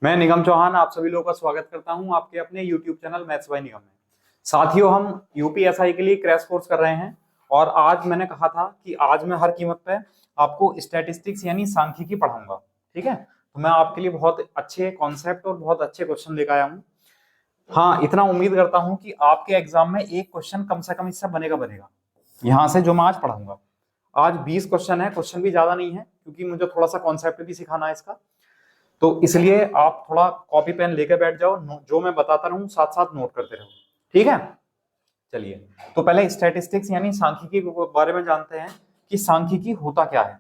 मैं निगम चौहान आप सभी लोगों का स्वागत करता हूं आपके अपने YouTube चैनल मैथ्स बाय निगम में। साथियों, हम यूपीएसआई के लिए क्रैश कोर्स कर रहे हैं और आज मैंने कहा था कि आज मैं हर कीमत पे आपको स्टैटिस्टिक्स यानी सांख्यिकी पढ़ाऊंगा। ठीक है, तो मैं आपके लिए बहुत अच्छे कॉन्सेप्ट और बहुत अच्छे क्वेश्चन लेकर आया हूँ। हाँ, इतना उम्मीद करता हूँ कि आपके एग्जाम में एक क्वेश्चन कम से कम इससे बनेगा यहाँ से जो मैं आज पढ़ाऊंगा। आज 20 क्वेश्चन है, क्वेश्चन भी ज्यादा नहीं है क्योंकि मुझे थोड़ा सा कॉन्सेप्ट भी सिखाना है इसका, तो इसलिए आप थोड़ा कॉपी पेन लेके बैठ जाओ, जो मैं बताता रहूं साथ साथ नोट करते रहो। ठीक है, चलिए तो पहले स्टैटिस्टिक्स यानी सांख्यिकी के बारे में जानते हैं कि सांख्यिकी होता क्या है।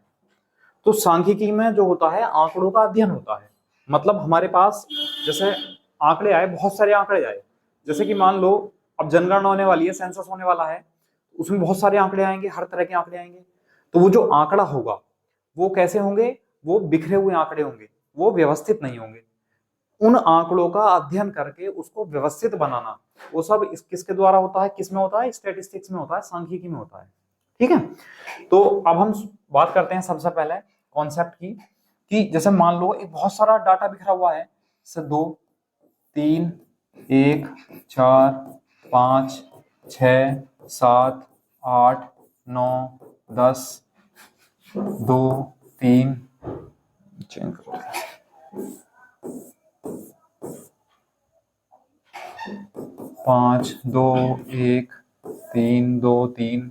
तो सांख्यिकी में जो होता है आंकड़ों का अध्ययन होता है। मतलब हमारे पास जैसे आंकड़े आए, बहुत सारे आंकड़े आए, जैसे कि मान लो अब जनगणना होने वाली है, सेंसस होने वाला है, उसमें बहुत सारे आंकड़े आएंगे, हर तरह के आंकड़े आएंगे। तो वो जो आंकड़ा होगा वो कैसे होंगे? वो बिखरे हुए आंकड़े होंगे, वो व्यवस्थित नहीं होंगे। उन आंकड़ों का अध्ययन करके उसको व्यवस्थित बनाना, वो सब किसके द्वारा होता है? किसमें होता है? स्टैटिस्टिक्स में होता है, सांख्यिकी में होता है। ठीक है, तो अब हम बात करते हैं सबसे पहले कॉन्सेप्ट की, कि जैसे मान लो एक बहुत सारा डाटा बिखरा हुआ है, जैसे 2 3 1 4 5 6 7 8 9 10 2 3 चेंज करो 5 2 1 3 2 3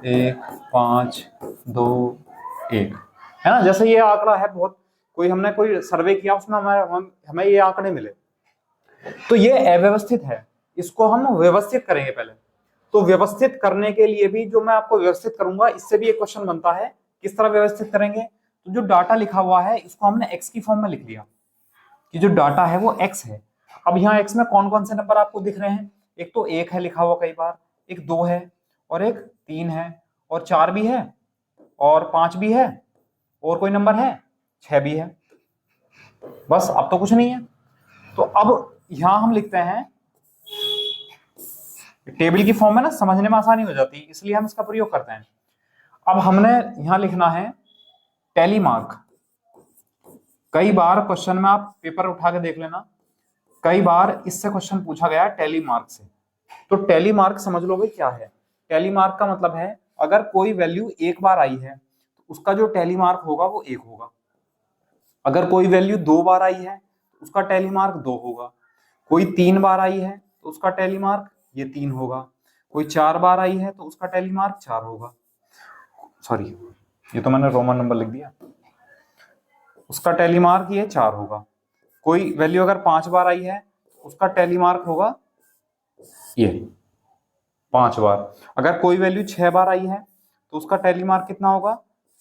1 5 2 1 है ना। जैसे ये आंकड़ा है, बहुत हमने कोई सर्वे किया, उसमें हमें ये आंकड़े मिले, तो ये अव्यवस्थित है, इसको हम व्यवस्थित करेंगे पहले। तो व्यवस्थित करने के लिए भी जो मैं आपको व्यवस्थित करूंगा, इससे भी एक क्वेश्चन बनता है, किस तरह व्यवस्थित करेंगे? तो जो डाटा लिखा हुआ है इसको हमने एक्स की फॉर्म में लिख लिया कि जो डाटा है वो एक्स है। अब यहाँ एक्स में कौन कौन से नंबर आपको दिख रहे हैं? एक तो 1 है लिखा हुआ कई बार, एक 2 है, और एक 3 है, और 4 भी है, और 5 भी है, और कोई नंबर है 6 भी है। बस, अब तो कुछ नहीं है। तो अब यहां हम लिखते हैं, टेबल की फॉर्म में ना समझने में आसानी हो जाती है, इसलिए हम इसका प्रयोग करते हैं। अब हमने यहां लिखना है टैली मार्क। कई बार क्वेश्चन में आप पेपर उठा के देख लेना, कई बार इससे क्वेश्चन पूछा गया टैली मार्क से। तो टैली मार्क समझ लोगे क्या है? टैली मार्क का मतलब है अगर कोई वैल्यू एक बार आई है तो उसका जो टैली मार्क होगा वो 1 होगा। अगर कोई वैल्यू 2 बार आई है तो उसका टैली मार्क 2 होगा। कोई 3 बार आई है तो उसका टैली मार्क ये 3 होगा। कोई 4 बार आई है तो उसका टैली मार्क 4 होगा। सॉरी, ये तो मैंने रोमन नंबर लिख दिया, उसका टैली मार्क ये 4 होगा। कोई वैल्यू अगर 5 बार आई है तो उसका टैली मार्क होगा ये 5 बार। अगर कोई वैल्यू 6 बार आई है तो उसका टैली मार्क कितना होगा?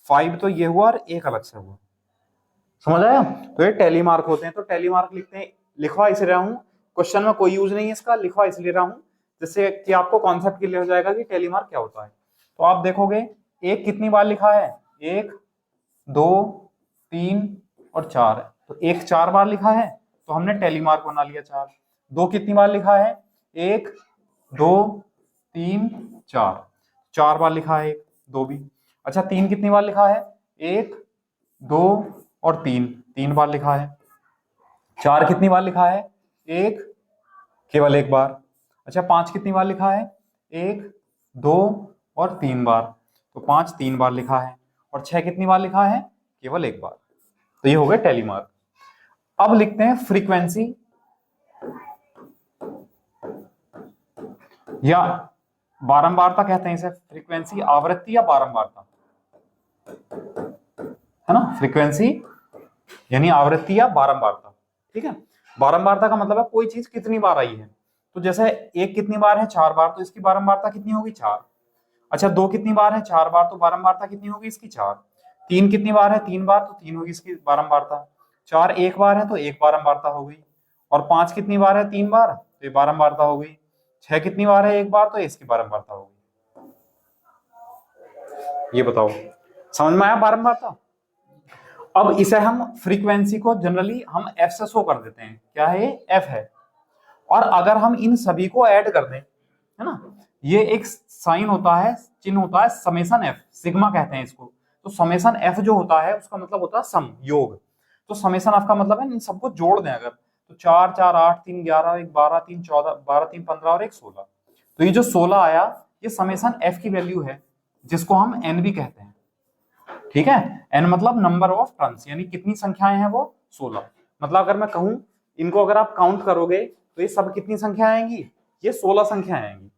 5 तो ये हुआ और एक अलग से हुआ। समझ आया? तो ये टैली मार्क होते हैं। तो टैली मार्क लिखते हैं, लिखवा इस रहा हूं, क्वेश्चन में कोई यूज नहीं है इसका, लिखवा इसलिए रहा हूं जिससे कि आपको कॉन्सेप्ट क्लियर हो जाएगा कि टैली मार्क क्या होता है। तो आप देखोगे एक कितनी बार लिखा है? 1 2 3 और 4 है, तो एक 4 बार लिखा है तो हमने टैली मार्क बना लिया 4। 2 कितनी बार लिखा है? 1 2 3 4, 4 बार लिखा है 1 2 भी। अच्छा, 3 कितनी बार लिखा है? 1 2 और 3, 3 बार लिखा है। 4 कितनी बार लिखा है? 1 केवल 1 बार। अच्छा, 5 कितनी बार लिखा है? 1 2 और 3 बार, तो 5 3 बार लिखा है। और 6 कितनी बार लिखा है? केवल 1 बार। तो ये हो गया टैली मार्क। अब लिखते हैं फ्रीक्वेंसी, या बारंबारता कहते हैं इसे। फ्रीक्वेंसी आवृत्ति या बारंबारता, है ना। फ्रीक्वेंसी यानी आवृत्ति या बारंबारता। ठीक है, बारंबारता का मतलब है कोई चीज कितनी बार आई है। तो जैसे 1 कितनी बार है? 4 बार, तो इसकी बारंबारता कितनी होगी? 4। अच्छा, 2 कितनी बार है? 4 बार, तो बारंबारता कितनी होगी इसकी? 4। 3 कितनी बार है? 3 बार, तो 3 होगी इसकी बारंबारता। 4 1 बार है तो 1 बारंबारता हो गई। और 5 कितनी बार है? 3 बार, तो ये बारंबारता हो गई। 6 कितनी बार है? 1 बार, तो इसकी बारंबारता हो गई। ये बताओ, समझ में आया बारंबारता? अब इसे हम फ्रीक्वेंसी को जनरली हम एफ से शो कर देते हैं। क्या है? एफ है। और अगर हम इन सभी को ऐड कर दें, है ना, ये एक साइन होता है, चिन्ह होता है समेशन एफ, सिग्मा कहते हैं इसको। तो समेशन एफ जो होता है उसका मतलब होता है सम, योग। तो समेशन ऑफ का मतलब है इन सबको जोड़ दें अगर, तो 4 4 8 3 11 1 12 3 14 12 3 15 और 1 16, तो ये जो 16 आया ये समेशन एफ की वैल्यू है जिसको हम एन भी कहते हैं। ठीक है, एन मतलब नंबर ऑफ टर्न्स, यानी कितनी संख्याएं हैं वो 16। मतलब अगर मैं कहूं इनको अगर आप काउंट करोगे तो ये सब कितनी संख्या आएंगी, ये 16 संख्या आएंगी।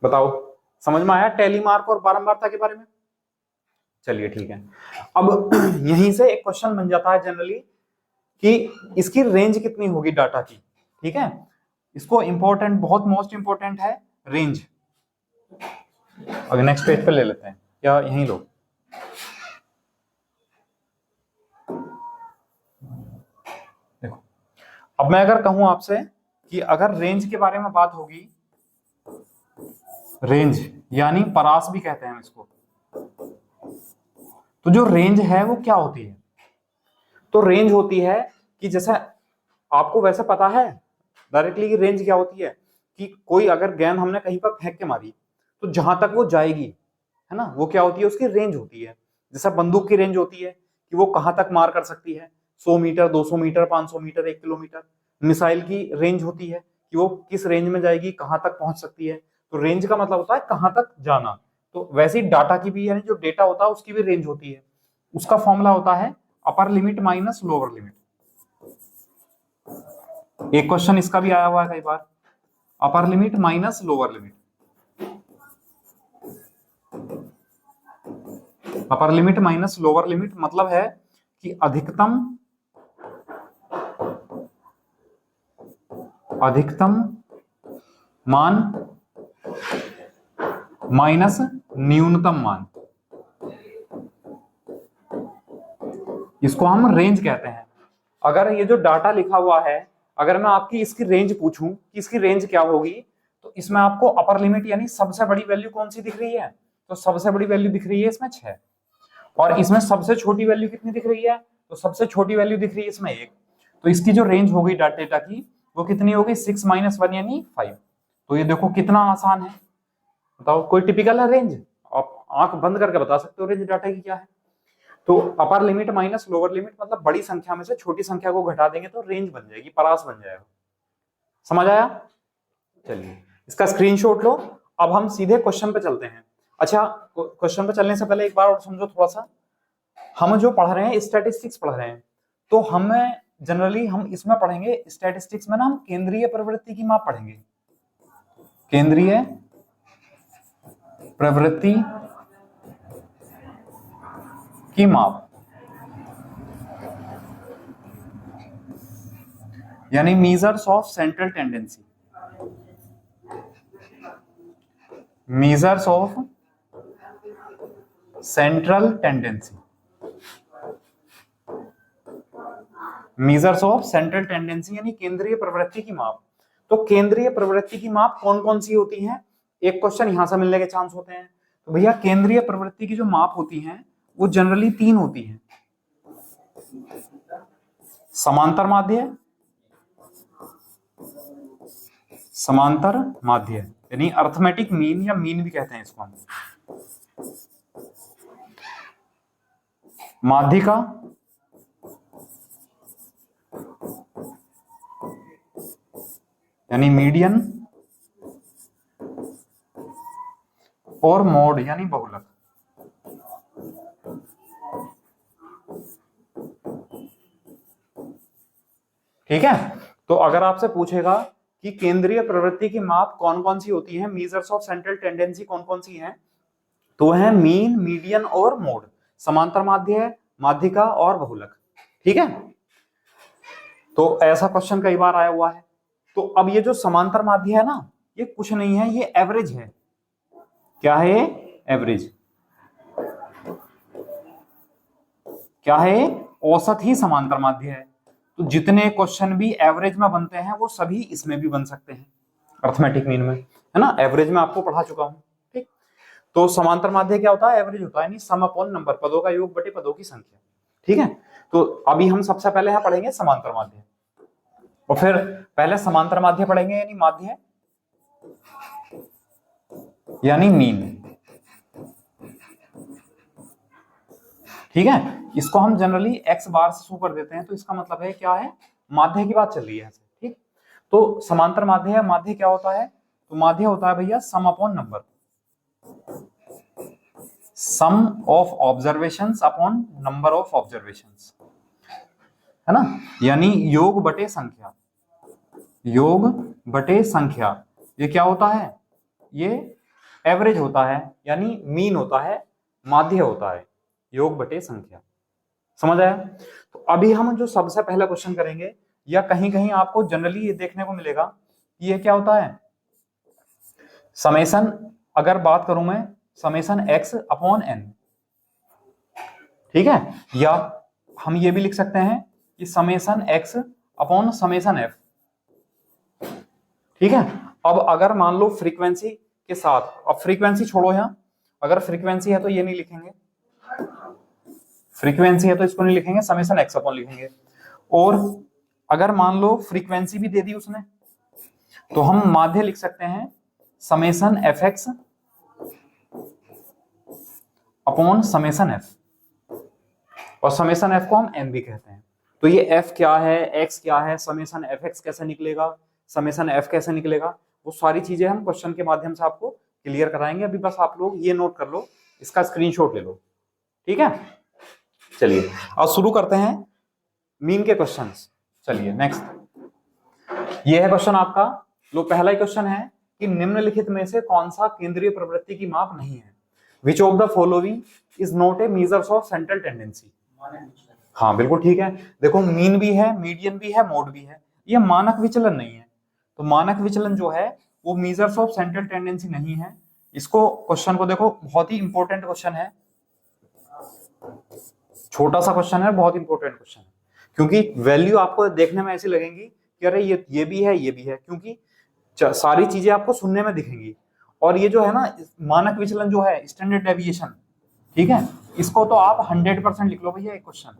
बताओ समझ में आया टैली मार्क और बारंबारता के बारे में? चलिए ठीक है, अब यहीं से एक क्वेश्चन बन जाता है जनरली कि इसकी रेंज कितनी होगी डाटा की। ठीक है, इसको इंपॉर्टेंट, बहुत मोस्ट इंपॉर्टेंट है रेंज। अगर नेक्स्ट पेज पे ले लेते हैं या यहीं लो, देखो अब मैं अगर कहूं आपसे कि अगर रेंज के बारे में बात होगी, रेंज यानी परास भी कहते हैं इसको, तो जो रेंज है वो क्या होती है? तो रेंज होती है कि जैसे आपको वैसे पता है डायरेक्टली कि रेंज क्या होती है, कि कोई अगर गेंद हमने कहीं पर फेंक के मारी तो जहां तक वो जाएगी, है ना, वो क्या होती है, उसकी रेंज होती है। जैसा बंदूक की रेंज होती है कि वो कहां तक मार कर सकती है, 100 metre 200 metre 500 metre 1 kilometre. Missile की रेंज होती है कि वो किस रेंज में जाएगी, कहां तक पहुंच सकती है। तो रेंज का मतलब होता है कहां तक जाना। तो वैसे ही डाटा की भी, यानी जो डेटा होता है उसकी भी रेंज होती है। उसका फॉर्मूला होता है upper limit minus lower limit. एक क्वेश्चन इसका भी आया हुआ है कई बार, upper limit minus lower limit. Upper limit minus lower limit मतलब है कि अधिकतम मान माइनस न्यूनतम मान, इसको हम रेंज कहते हैं। अगर ये जो डाटा लिखा हुआ है, अगर मैं आपकी इसकी रेंज पूछूं कि इसकी रेंज क्या होगी, तो इसमें आपको अपर लिमिट यानी सबसे बड़ी वैल्यू कौन सी दिख रही है? तो सबसे बड़ी वैल्यू दिख रही है इसमें 6, और इसमें सबसे छोटी वैल्यू कितनी दिख रही है? तो सबसे छोटी वैल्यू दिख रही है इसमें 1। तो इसकी जो रेंज होगी डेटा की वो कितनी होगी? 6 - 1 यानी 5। तो ये देखो कितना आसान है। बताओ कोई टिपिकल है रेंज? आप आंख बंद करके बता सकते हो रेंज डाटा की क्या है। तो अपर लिमिट माइनस लोअर लिमिट मतलब बड़ी संख्या में से छोटी संख्या को घटा देंगे तो रेंज बन जाएगी, परास बन जाएगा। समझ आया? चलिए इसका स्क्रीनशॉट लो। अब हम सीधे क्वेश्चन पे चलते हैं। अच्छा, क्वेश्चन पे चलने से पहले एक बार और समझो थोड़ा सा। हम जो पढ़ रहे हैं स्टैटिस्टिक्स पढ़ रहे हैं, तो हमें जनरली हम इसमें पढ़ेंगे स्टैटिस्टिक्स में ना, हम केंद्रीय प्रवृत्ति की माप पढ़ेंगे। केंद्रीय प्रवृत्ति की माप यानी measures of central tendency. Measures of central tendency. Measures of central tendency यानी केंद्रीय प्रवृत्ति की माप। तो केंद्रीय प्रवृत्ति की माप कौन कौन सी होती है? एक क्वेश्चन यहां से मिलने के चांस होते हैं। तो भैया केंद्रीय प्रवृत्ति की जो माप होती है वो जनरली 3 होती है। समांतर माध्य, समांतर माध्य यानी अर्थमेटिक मीन या मीन भी कहते हैं इसको हम। माध्यिका यानी मीडियन, और मोड यानी बहुलक। ठीक है, तो अगर आपसे पूछेगा कि केंद्रीय प्रवृत्ति की माप कौन कौन सी होती है, मीजर्स ऑफ सेंट्रल टेंडेंसी कौन कौन सी है, तो है मीन, मीडियन और मोड, समांतर माध्य, माध्यिका और बहुलक। ठीक है, तो ऐसा क्वेश्चन कई बार आया हुआ है। तो अब ये जो समांतर माध्य है ना, ये कुछ नहीं है, ये एवरेज है। क्या है? एवरेज। क्या है? औसत ही समांतर माध्य है। तो जितने क्वेश्चन भी एवरेज में बनते हैं वो सभी इसमें भी बन सकते हैं, अर्थमेटिक मीन में, है ना। एवरेज में आपको पढ़ा चुका हूं। ठीक, तो समांतर माध्य क्या होता है? एवरेज होता है, यानी सम अपॉन नंबर, पदों का योग बटे पदों की संख्या। ठीक है, तो अभी हम सबसे पहले यहां पढ़ेंगे समांतर माध्य, और फिर पहले समांतर माध्य पढ़ेंगे यानी माध्य यानी मीन। ठीक है, इसको हम जनरली एक्स बार से शो कर देते हैं, तो इसका मतलब है क्या है, माध्य की बात चल रही है। ठीक, तो समांतर माध्य है, माध्य क्या होता है, तो माध्य होता है भैया sum upon number, sum of observations upon number of observations, है ना, यानी योग बटे संख्या, योग बटे संख्या। ये क्या होता है, ये एवरेज होता है, यानी मीन होता है, माध्य होता है, योग बटे संख्या। समझ आया? तो अभी हम जो सबसे पहला क्वेश्चन करेंगे, या कहीं कहीं आपको जनरली ये देखने को मिलेगा कि ये क्या होता है, समेशन, अगर बात करूं मैं समेशन एक्स अपॉन एन, ठीक है, या हम ये भी लिख सकते हैं कि summation x upon summation F. ठीक है, अब अगर मान लो फ्रीक्वेंसी के साथ, अब फ्रीक्वेंसी छोड़ो यहां, अगर फ्रीक्वेंसी है तो ये नहीं लिखेंगे, फ्रीक्वेंसी है तो इसको नहीं लिखेंगे, समेशन एक्स अपॉन लिखेंगे। और अगर मान लो फ्रीक्वेंसी भी दे दी उसने, तो हम माध्य लिख सकते हैं summation F x upon summation F, और समेशन एफ को हम एम भी कहते हैं। तो ये एफ क्या है, एक्स क्या है, समेशन एफ एक्स कैसे निकलेगा, समेशन एफ कैसे निकलेगा, वो सारी चीजें हम क्वेश्चन के माध्यम से आपको क्लियर कराएंगे। अभी बस आप लोग ये नोट कर लो, इसका स्क्रीनशॉट ले लो। ठीक है, चलिए अब शुरू करते हैं मीन के क्वेश्चंस। चलिए नेक्स्ट, ये है क्वेश्चन आपका, लो पहला ही क्वेश्चन है कि निम्नलिखित में से कौन सा केंद्रीय प्रवृत्ति की माप नहीं है, विच of the following is not a measures of central tendency. हाँ बिल्कुल ठीक है, देखो मीन भी है, मीडियन भी है, मोड भी है, ये मानक विचलन नहीं है। तो मानक विचलन जो है वो मेजर्स ऑफ सेंट्रल टेंडेंसी नहीं है। इसको क्वेश्चन को देखो, बहुत ही इंपॉर्टेंट क्वेश्चन है, छोटा सा क्वेश्चन है, बहुत इंपॉर्टेंट क्वेश्चन है, क्योंकि वैल्यू आपको देखने में ऐसी लगेंगी कि अरे ये भी है, ये भी है, क्योंकि सारी चीजें आपको सुनने में दिखेंगी। और ये जो है ना मानक विचलन जो है, स्टैंडर्ड डेविएशन, ठीक है, इसको तो आप 100% लिख लो भैया एक क्वेश्चन,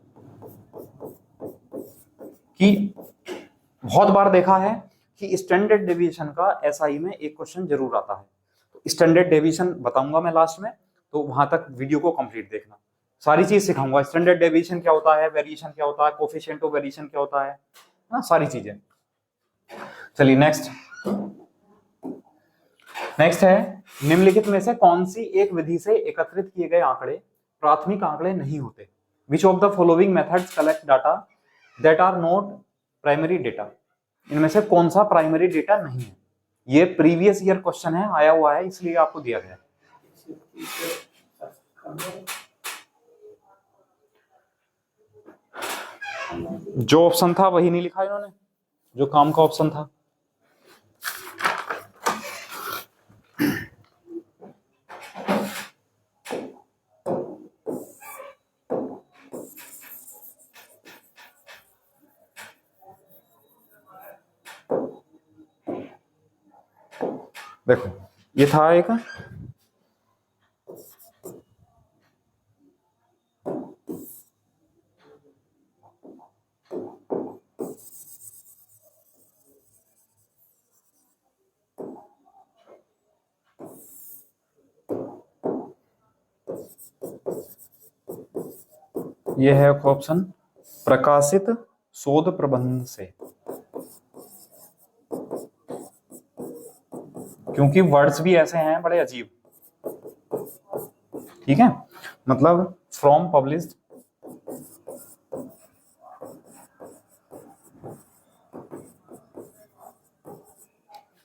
कि बहुत बार देखा है कि स्टैंडर्ड डेविएशन का एसआई में एक क्वेश्चन जरूर आता है। तो स्टैंडर्ड डेविएशन बताऊंगा मैं लास्ट में, तो वहां तक वीडियो को कंप्लीट देखना, सारी चीज सिखाऊंगा, स्टैंडर्ड डेविएशन क्या होता है, वेरिएशन क्या होता है, कोफिशिएंट ऑफ वेरिएशन क्या होता है ना, सारी चीजें। चलिए नेक्स्ट, नेक्स्ट है निम्नलिखित में से कौन सी एक विधि से एकत्रित किए गए आंकड़े प्राथमिक आंकड़े नहीं होते, which of the following methods collect data that are not primary data. इनमें से कौन सा प्राइमरी डेटा नहीं है, ये प्रीवियस ईयर क्वेश्चन है, आया हुआ है, इसलिए आपको दिया गया है। जो ऑप्शन था वही नहीं लिखा इन्होंने, जो काम का ऑप्शन था। देखो ये था एक, ये है ऑप्शन प्रकाशित शोध प्रबंध से, क्योंकि वर्ड्स भी ऐसे हैं बड़े अजीब, ठीक है, मतलब from published,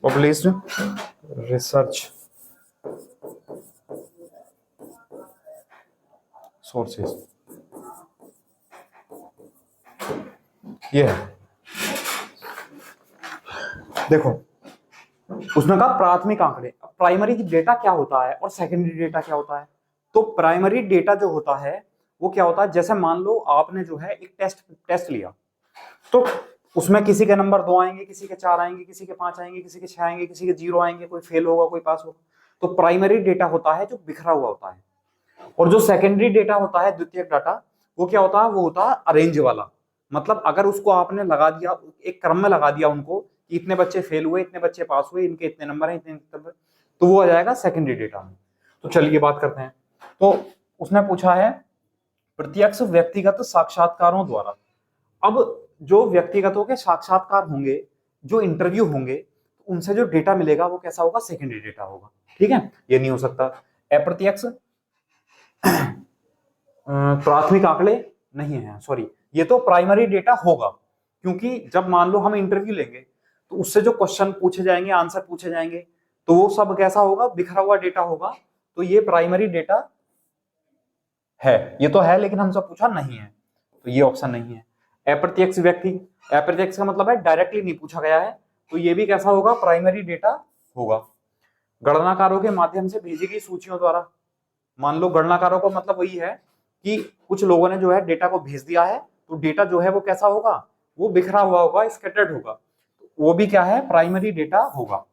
published research sources, ये है। देखो उसने कहा प्राथमिक आंकड़े, प्राइमरी डेटा क्या होता है और सेकेंडरी डेटा क्या होता है। तो प्राइमरी डेटा जो होता है वो क्या होता है, जैसे मान लो आपने जो है एक टेस्ट लिया, तो उसमें किसी के नंबर 2 आएंगे, किसी के 4 आएंगे, किसी के 5 आएंगे, किसी के 6 आएंगे, किसी के 0 आएंगे, कोई फेल होगा, कोई पास होगा। तो प्राइमरी डेटा होता है जो बिखरा हुआ होता है, और जो सेकेंडरी डेटा होता है, द्वितीयक डाटा, वो क्या होता है, वो होता है अरेंज वाला। मतलब अगर उसको आपने लगा दिया, एक क्रम में लगा दिया उनको कि इतने बच्चे फेल हुए, इतने बच्चे पास हुए, इनके इतने नंबर हैं, इतने नंबर, तो वो आ जाएगा सेकेंडरी डेटा में। तो चलिए बात करते हैं। तो उसने पूछा है प्रत्यक्ष व्यक्तिगत साक्षात्कारों द्वारा। अब जो व्यक्तिगतों के साक्षात्कार होंगे, जो इंटरव्यू होंगे, उनसे जो डेटा मिलेगा वो कैसा होगा, सेकेंडरी डेटा होगा। ठीक है, ये नहीं हो सकता। अप्रत्यक्ष प्राथमिक आंकड़े नहीं है, सॉरी, ये तो प्राइमरी डेटा होगा, क्योंकि जब मान लो हम इंटरव्यू लेंगे तो उससे जो क्वेश्चन पूछे जाएंगे, आंसर पूछे जाएंगे, तो वो सब कैसा होगा, बिखरा हुआ डेटा होगा। तो ये प्राइमरी डेटा है, ये तो है, लेकिन हमसे पूछा नहीं है, तो ये ऑप्शन नहीं है। अप्रत्यक्ष व्यक्ति, अप्रत्यक्ष का मतलब है डायरेक्टली नहीं पूछा गया है, तो ये भी कैसा होगा, प्राइमरी डेटा होगा। गणनाकारों के माध्यम से भेजी गई सूचियों द्वारा, मान लो गणनाकारों का मतलब वही है कि कुछ लोगों ने जो है डेटा को भेज दिया है, तो डेटा जो है वो कैसा होगा, वो बिखरा हुआ होगा, स्कैटर्ड होगा, वो भी क्या है, प्राइमरी डेटा होगा।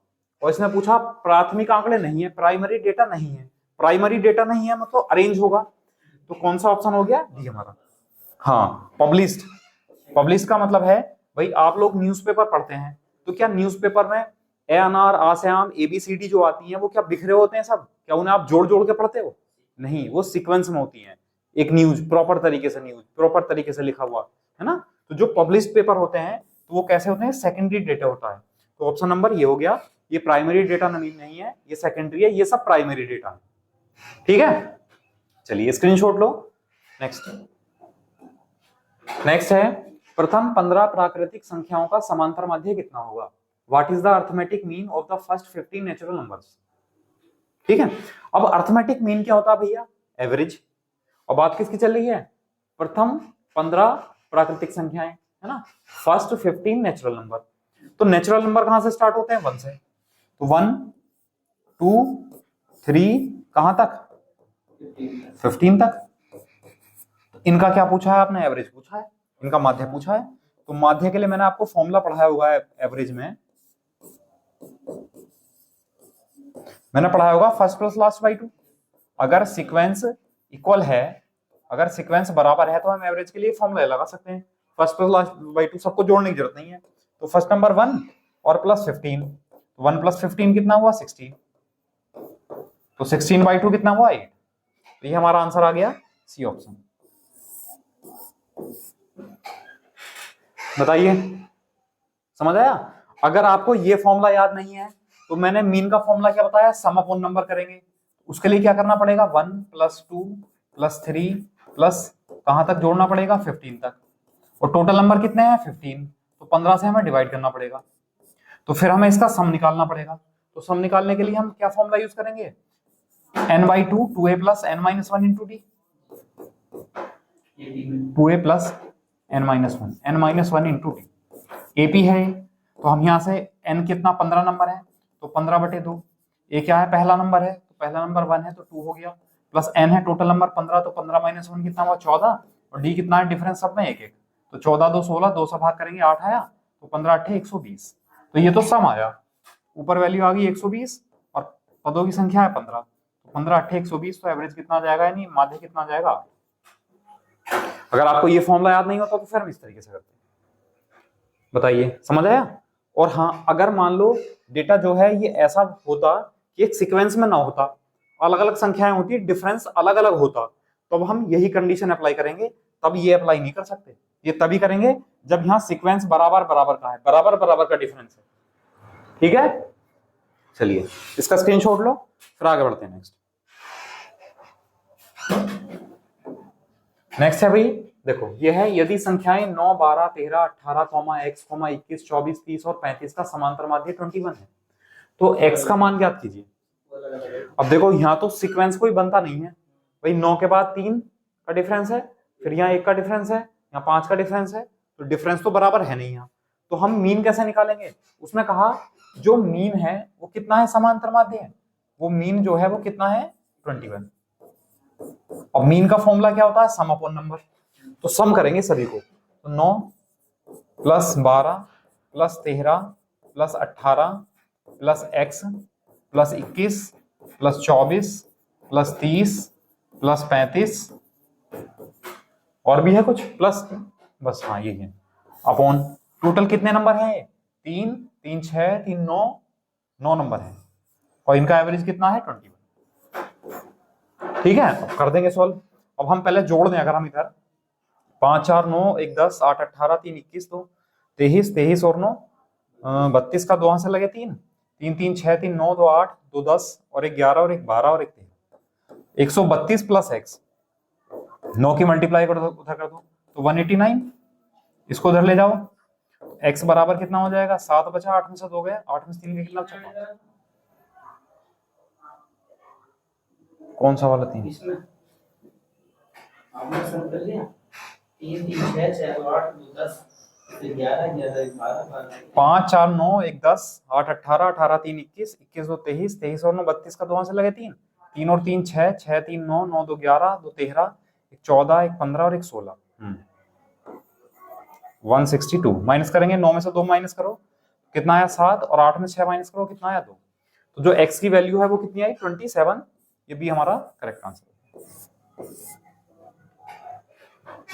और इसने पूछा प्राथमिक आंकड़े नहीं है, प्राइमरी डेटा नहीं है, प्राइमरी डेटा नहीं है मतलब अरेंज होगा, तो कौन सा ऑप्शन हो गया, डी हमारा। हाँ, पब्लिश्ड, पब्लिश का मतलब है भाई आप लोग न्यूज़पेपर पढ़ते हैं, तो क्या न्यूज़पेपर में ए अनार आश्याम ABCD जो आती हैं वो क्या बिखरे होते हैं सब, क्या उन्हें आप जोड़ जोड़ के पढ़ते हो, नहीं, वो सीक्वेंस में होती हैं, एक न्यूज प्रॉपर तरीके से, न्यूज प्रॉपर तरीके से लिखा हुआ है ना। तो जो पब्लिश पेपर होते हैं तो वो कैसे होते हैं, सेकेंडरी डेटा होता है। तो ऑप्शन नंबर ये हो गया, ये प्राइमरी डेटा नहीं है, ये सेकेंडरी है, ये सब प्राइमरी डेटा है। ठीक है, चलिए स्क्रीनशॉट लो। नेक्स्ट है, प्रथम 15 प्राकृतिक संख्याओं का समांतर माध्य कितना होगा। What is the arithmetic mean of the first 15 natural numbers. ठीक है, अब अर्थमेटिक मीन क्या होता है भैया, एवरेज। और बात किसकी चल रही है, प्रथम 15 प्राकृतिक संख्याएं, है ना, फर्स्ट 15 नेचुरल नंबर। तो नेचुरल नंबर कहां से स्टार्ट होते हैं, 1 से, तो 1 2 3 कहां तक, 15 तक। इनका क्या पूछा है आपने, एवरेज पूछा है, इनका माध्य पूछा है। तो माध्य के लिए मैंने आपको फॉर्मूला पढ़ाया होगा एवरेज में, मैंने पढ़ाया होगा फर्स्ट प्लस लास्ट बाई 2। अगर सीक्वेंस इक्वल है, अगर सीक्वेंस बराबर है, तो हम एवरेज के लिए फॉर्मूला लगा सकते हैं, फर्स्ट प्लस लास्ट बाई 2, सबको जोड़ने की जरूरत नहीं है। तो फर्स्ट नंबर 1 और प्लस 15, 1 प्लस 15 कितना हुआ, 16, तो 16 बाई 2 कितना हुआ, 8। तो ये हमारा आंसर आ गया, सी ऑप्शन। बताइए, समझ आया। अगर आपको ये फॉर्मूला याद नहीं है, तो मैंने मीन का फॉर्मूला क्या बताया, सम अपॉन नंबर करेंगे। उसके लिए क्या करना पड़ेगा, 1 + 2 + 3 प्लस कहां तक जोड़ना पड़ेगा, 15 तक। और टोटल नंबर कितने हैं, 15, तो 15 से हमें डिवाइड करना पड़ेगा। तो फिर हमें इसका सम निकालना पड़ेगा। तो सम निकालने के लिए हम क्या फॉर्मूला यूज करेंगे, n/2 2a + n - 1 × d, 2a + n - 1 n - 1 × d। AP है, तो हम यहां से n कितना, 15 नंबर है, तो 15/2। ए क्या है, पहला नंबर है, तो पहला नंबर 1 है, तो 2 हो गया, प्लस n है टोटल नंबर 15, तो 15 - 1 कितना हुआ, 14। और d कितना है, डिफरेंस सब में 1 1, तो 14 2 16, 2 से भाग करेंगे 8 आया, तो 15 8 120। तो ये तो सम आया, ऊपर वैल्यू आ गई 120 और पदों की संख्या है 15, तो 15 8 120, तो एवरेज कितना आ जाएगा, यानी माध्य कितना आ जाएगा। अगर आपको ये फॉर्मूला याद नहीं होता तो फिर हम इस तरीके से करते हैं। बताइए, समझ आया। और हाँ, अगर मान लो डेटा जो है ये ऐसा होता कि एक सीक्वेंस में ना होता, अलग अलग संख्याएं होती, डिफरेंस अलग अलग होता, तो अब हम यही कंडीशन अप्लाई करेंगे, तब ये अप्लाई नहीं कर सकते। ये तभी करेंगे जब यहाँ सीक्वेंस बराबर बराबर का है, बराबर बराबर का डिफरेंस है। ठीक है, चलिए इसका स्क्रीनशॉट लो, फिर आगे बढ़ते हैं। नेक्स्ट है भाई, देखो ये है, यदि संख्याएं 9 12 13 18, x, 21 24 30 और 35 का समांतर माध्य 21 है, तो x का मान ज्ञात कीजिए। अब देखो यहाँ तो सीक्वेंस कोई बनता नहीं है भाई, 9 के बाद 3 का डिफरेंस है, फिर यहाँ 1 का डिफरेंस है, यहाँ 5 का डिफरेंस है, तो डिफरेंस तो बराबर है नहीं यहाँ। तो हम मीन कैसे निकालेंगे, उसने कहा जो मीन है वो कितना है, समांतर माध्य है, वो मीन जो है वो कितना है, 21। अब मीन का फॉर्मूला क्या होता है, सम अपॉन नंबर। तो सम करेंगे सभी को, तो 9 + 12 + 13 + 18 + x + 21 + 24 + 30 + 35 और भी है कुछ प्लस, बस हाँ ये है, अपॉन टोटल कितने नंबर हैं, 3 3 6 3 9 9 नंबर है, और इनका एवरेज कितना है, 21। ठीक है, अब कर देंगे सॉल्व। अब हम पहले जोड़ दें, अगर हम इधर 5 4 9 1 10 8 18 3 21 2 23 23 और 9 32 का 2 से लगे 3 3 3 6 3 9 2 8 2 10 और 1 11 और 1 12 और 1 13 132 प्लस एक्स, 9 की मल्टीप्लाई कर दो उधर कर दो तो 189, इसको उधर ले जाओ, x बराबर कितना हो जाएगा 7 बचा 8 में से 2 गया 8 में से 3 का कितना बचा, कौन सा वाला 3 इसमें आपने सम कर लिया 3 3 6 6 8 2 10 11 11 12 5 4 9 1 10 8 18 18 3 21 21 2 23 23 और 9 32 का 2 से लगे 3 3 और 3 6 6 3 9 9 2 11 2 13 1 14 1 15 और 1 16 162 माइनस करेंगे, 9 में से 2 माइनस करो कितना आया 7 और 8 में 6 माइनस करो कितना आया 2, तो जो x की वैल्यू है वो कितनी आई 27, ये भी हमारा करेक्ट आंसर।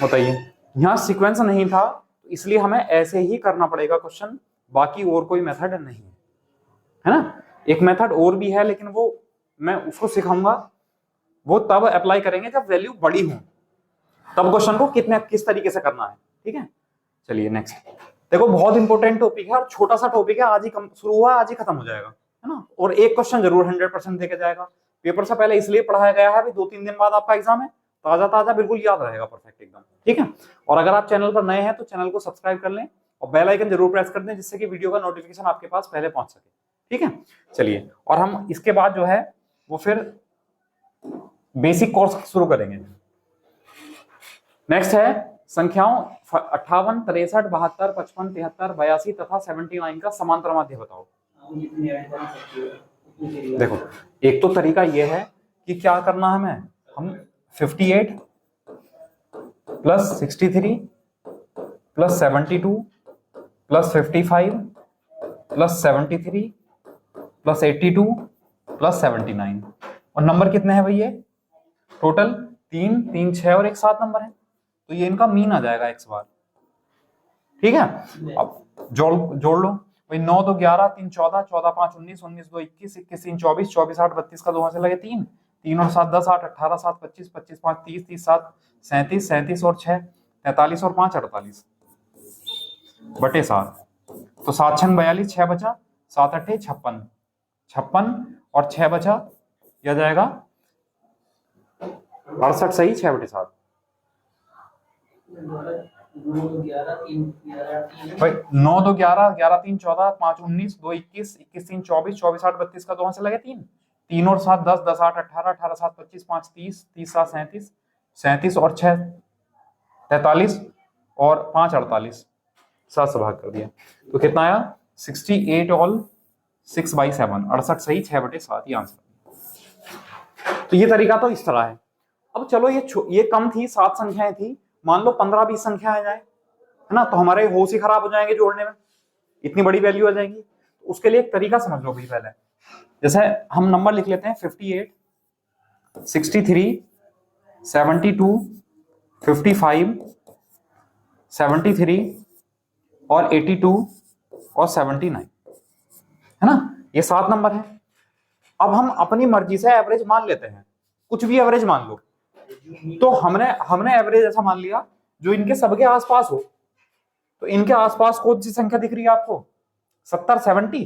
बताइए, यहां सीक्वेंस नहीं था तो इसलिए हमें ऐसे ही करना पड़ेगा क्वेश्चन, बाकी और कोई मेथड नहीं है ना। एक मेथड और भी है लेकिन वो मैं उसको सिखाऊंगा, वो तब अप्लाई करेंगे जब वैल्यू बड़ी हो, तब क्वेश्चन को किस तरीके से करना है, ठीक है। चलिए नेक्स्ट, देखो बहुत इंपॉर्टेंट टॉपिक है और छोटा सा टॉपिक है, आज ही शुरू हुआ आज ही खत्म हो जाएगा, है ना। और एक क्वेश्चन जरूर 100% देके जाएगा, पेपर से पहले इसलिए पढ़ाया गया है, अभी 2-3 दिन बाद आपका एग्जाम है, ताजा ताजा बिल्कुल याद रहेगा परफेक्ट एकदम, ठीक है। और अगर आप चैनल पर नए हैं तो चैनल को सब्सक्राइब कर लें और बेल आइकन जरूर प्रेस कर दें जिससे कि वीडियो का नोटिफिकेशन आपके पास पहले पहुंच सके, ठीक है। चलिए, और हम इसके बाद जो है वो फिर बेसिक कोर्स शुरू करेंगे। नेक्स्ट है संख्याओं 58 63 72 55 73 82 तथा 79 का समांतर माध्य बताओ। देखो, एक तो तरीका यह है कि क्या करना है, हमें हम 58 plus 63 plus 72 plus 55 plus 73 plus 82 plus 79, और नंबर कितने हैं भैया टोटल 3 3 6 और 1 7 नंबर है, तो ये इनका मीन आ जाएगा x बार, ठीक है। अब जोड़ लो भाई, 9 2 11 3 14 14 5 19 19 2 21 21 3 24 24 8 32 का 2 से लगे 3 3 और 7 10 8 18 7 25 25 5 30 30 7 37 37 और 6 43 और 5 48 बटे 7, तो 7 6 42 6 बचा 7 8 56 56 और 6 बचा, यह जाएगा 68 सही 6 बटे 7 भाई 9 2 11 11 3 14 5 19 2 21 21 3 24 24 8 32 का 2 से लगे 3 3 और 7 10 10 8 18 18 7 25 5 30 30 7 37 37 और 6 43 और 5 48, 7 से भाग कर दिया तो कितना आया 68 ऑल 6/7, 68 सही 6 बटे 7 ही आंसर। तो ये तरीका तो इस तरह है। अब चलो ये कम थी, 7 संख्याएं थी, मान लो 15-20 संख्या आ जाए, है ना, तो हमारे होश ही खराब हो जाएंगे जोड़ने में, इतनी बड़ी वैल्यू आ जाएगी। तो उसके लिए एक तरीका समझ लो भाई, पहले जैसे हम नंबर लिख लेते हैं 58 63 72 55 73 और 82 और 79, है ना, ये 7 नंबर है। अब हम अपनी मर्जी से एवरेज मान लेते हैं, कुछ भी एवरेज मान लो, तो हमने एवरेज ऐसा मान लिया जो इनके सबके आसपास हो, तो इनके आसपास कौन सी संख्या दिख रही है आपको 70 70,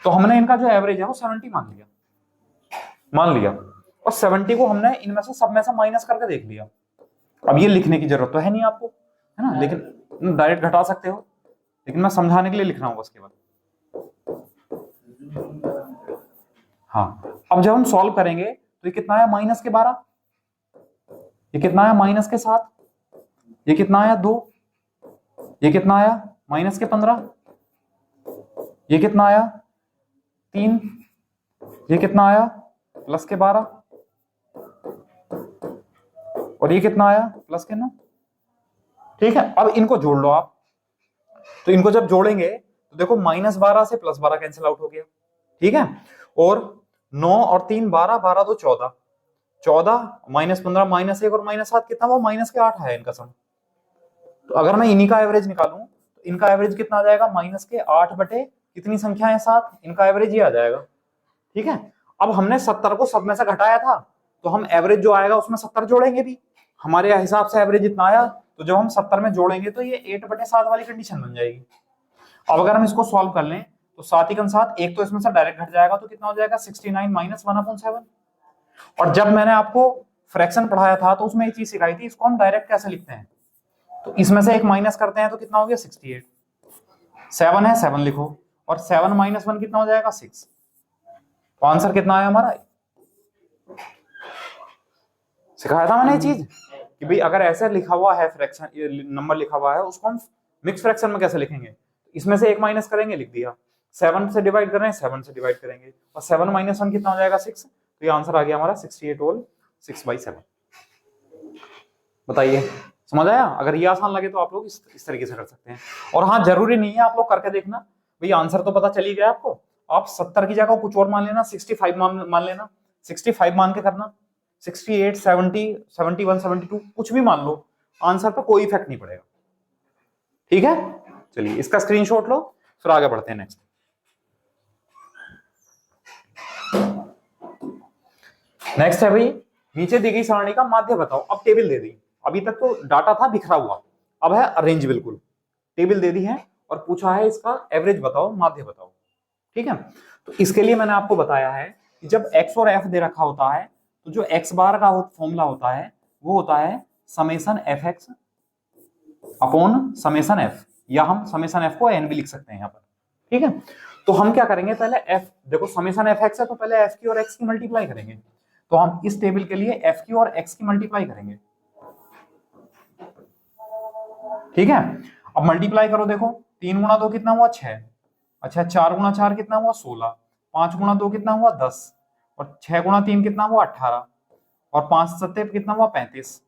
तो हमने इनका जो एवरेज है वो 70 मान लिया और 70 को हमने इनमें से सब में से माइनस करके देख लिया। अब ये लिखने की जरूरत तो है नहीं आपको, है ना, लेकिन डायरेक्ट घटा सकते हो, लेकिन मैं समझाने के लिए लिख रहा हूं बस केवल। हाँ, अब जब हम सॉल्व करेंगे तो ये कितना आया माइनस के 12, ये कितना आया माइनस के 7, ये कितना आया 2, ये कितना आया माइनस के 15, ये कितना आया 3, ये कितना आया प्लस के 12 और ये कितना आया प्लस के 9, ठीक है। अब इनको जोड़ लो आप, तो इनको जब जोड़ेंगे तो देखो -12 से +12 कैंसिल आउट हो गया, ठीक है, और 9 और 3 12 12 2 14 14 -15 -1 और -7 कितना, वो -8 है इनका सम। तो अगर मैं इन्हीं का एवरेज निकालूं तो इनका एवरेज कितना आ जाएगा -8 बटे कितनी संख्या है 7, इनका एवरेज ये आ जाएगा, ठीक है। अब हमने 70 को सब में से घटाया था तो हम एवरेज जो आएगा उसमें 70 जोड़ेंगे भी, हमारे हिसाब से एवरेज इतना आया, तो जब हम 70 में जोड़ेंगे तो ये 8/7 वाली कंडीशन बन जाएगी। अब अगर हम इसको सॉल्व कर लें तो साथ ही साथ एक तो इसमें से डायरेक्ट घट जाएगा, तो कितना हो जाएगा 69 माइनस 1/7। और जब मैंने आपको फ्रैक्शन पढ़ाया था तो उसमें एक चीज सिखाई थी, इसको हम डायरेक्ट कैसे लिखते हैं, तो इसमें से एक माइनस करते हैं तो कितना हो गया 68। 7 है 7 लिखो, और 7 माइनस 1 कितना हो जाएगा 6। तो आंसर कितना आया हमारा, सिखाया था मैंने ये चीज कि भाई अगर ऐसे लिखा हुआ है फ्रैक्शन, नंबर लिखा हुआ है, उसको हम मिक्स फ्रैक्शन में कैसे लिखेंगे, इसमें से एक माइनस करेंगे, लिख दिया, 7 से डिवाइड कर रहे हैं 7 से डिवाइड करेंगे, और 7 माइनस 1 कितना हो जाएगा 6। तो ये आंसर आ गया हमारा 68 होल 6/7। बताइए समझ आया? अगर ये आसान लगे तो आप लोग इस तरीके से कर सकते हैं। और हाँ, जरूरी नहीं है आप लोग करके देखना, भाई आंसर तो पता चल ही गया आपको, आप 70 की जगह कुछ और मान लेना, 65 मान लेना, 65 मान के करना, 68, 70, 71, 72 कुछ भी मान लो, आंसर पर कोई इफेक्ट नहीं पड़ेगा। ठीक है, चलिए इसका स्क्रीनशॉट लो, फिर आगे बढ़ते हैं नेक्स्ट। नेक्स्ट है भाई, नीचे दी गई सारणी का माध्य बताओ। अब टेबल दे दी, अभी तक तो डाटा था बिखरा हुआ, अब है अरेंज, बिल्कुल टेबल दे दी है और पूछा है इसका एवरेज बताओ, माध्य बताओ। ठीक है, तो इसके लिए मैंने आपको बताया है कि जब x और f दे रखा होता है तो जो x बार का फॉर्मूला होता है वो होता है summation fx upon summation f, या हम समेशन f को n भी लिख सकते हैं यहाँ पर। ठीक है, तो हम क्या करेंगे, पहले f, देखो समेशन fx है तो पहले f की और x की मल्टीप्लाई करेंगे, तो हम इस टेबल के लिए f की और x की मल्टीप्लाई करेंगे। ठीक है, अब मल्टीप्लाई करो, देखो 3 गुणा 2 कितना हुआ 6, अच्छा 4 गुणा 4 कितना हुआ 16, 5 गुणा 2 कितना हुआ 10, और 6 गुणा 3 कितना हुआ 18, और 5 सत्ते कितना हुआ 35,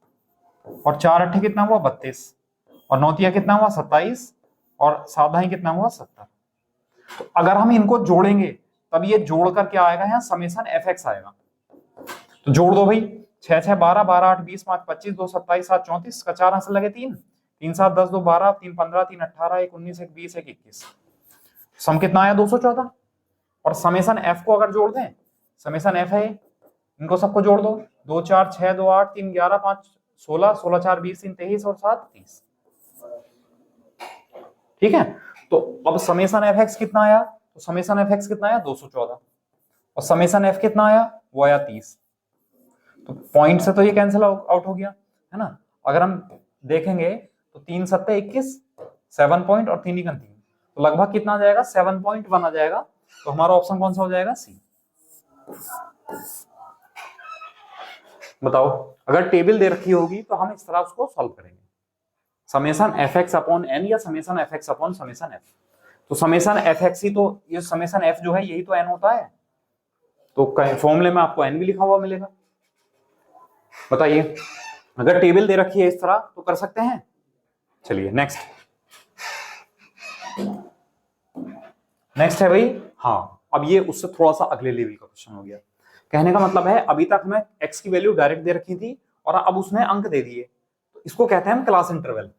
और 4 अट्ठे कितना हुआ 32, और 9 तिया कितना हुआ 27, और 7 दाई कितना हुआ 70। तो अगर हम इनको जोड़ेंगे तब ये जोड़कर क्या आएगा, यहाँ समेशन fx आएगा। तो जोड़ दो भाई, 6 6 12, 12 8 20, 5 25, 2 27, 7 34 का 4 आंसर लगे 3, 3 7 10, 2 12, 3 15, 3 18, 1 19, 1 20, 1 21, सम कितना आया 214। और समेशन f को अगर जोड़ दें, समेशन f है, इनको सबको जोड़ दो, 2 4 6 2 8 3 11 5 16, 16 4 20 3 23 और 7 30। ठीक है, तो अब समेशन fx कितना आया, तो समेशन fx कितना आया 214, और समेशन f कितना आया, वो आया 30। तो पॉइंट से तो ये कैंसिल आउट हो गया है ना। अगर हम देखेंगे तो 3 सत्ते 21, 7 पॉइंट और 3 3, तो लगभग कितना आ जाएगा 7.1 आ जाएगा। तो हमारा ऑप्शन कौन सा हो जाएगा, सी। बताओ, अगर टेबल दे रखी होगी तो हम इस तरह उसको सॉल्व करेंगे, समेशन fx अपॉन n या summation fx upon summation f। तो समेशन fx ही तो, ये समेशन f जो है यही तो n होता है, तो फॉर्मूले में आपको n भी लिखा हुआ मिलेगा। बताइए, अगर टेबल दे रखी है इस तरह तो कर सकते हैं। चलिए नेक्स्ट, नेक्स्ट है भाई, हाँ अब ये उससे थोड़ा सा अगले लेवल का क्वेश्चन हो गया। कहने का मतलब है अभी तक हमें x की वैल्यू डायरेक्ट दे रखी थी और अब उसने अंक दे दिए, तो इसको कहते हैं हम क्लास इंटरवल।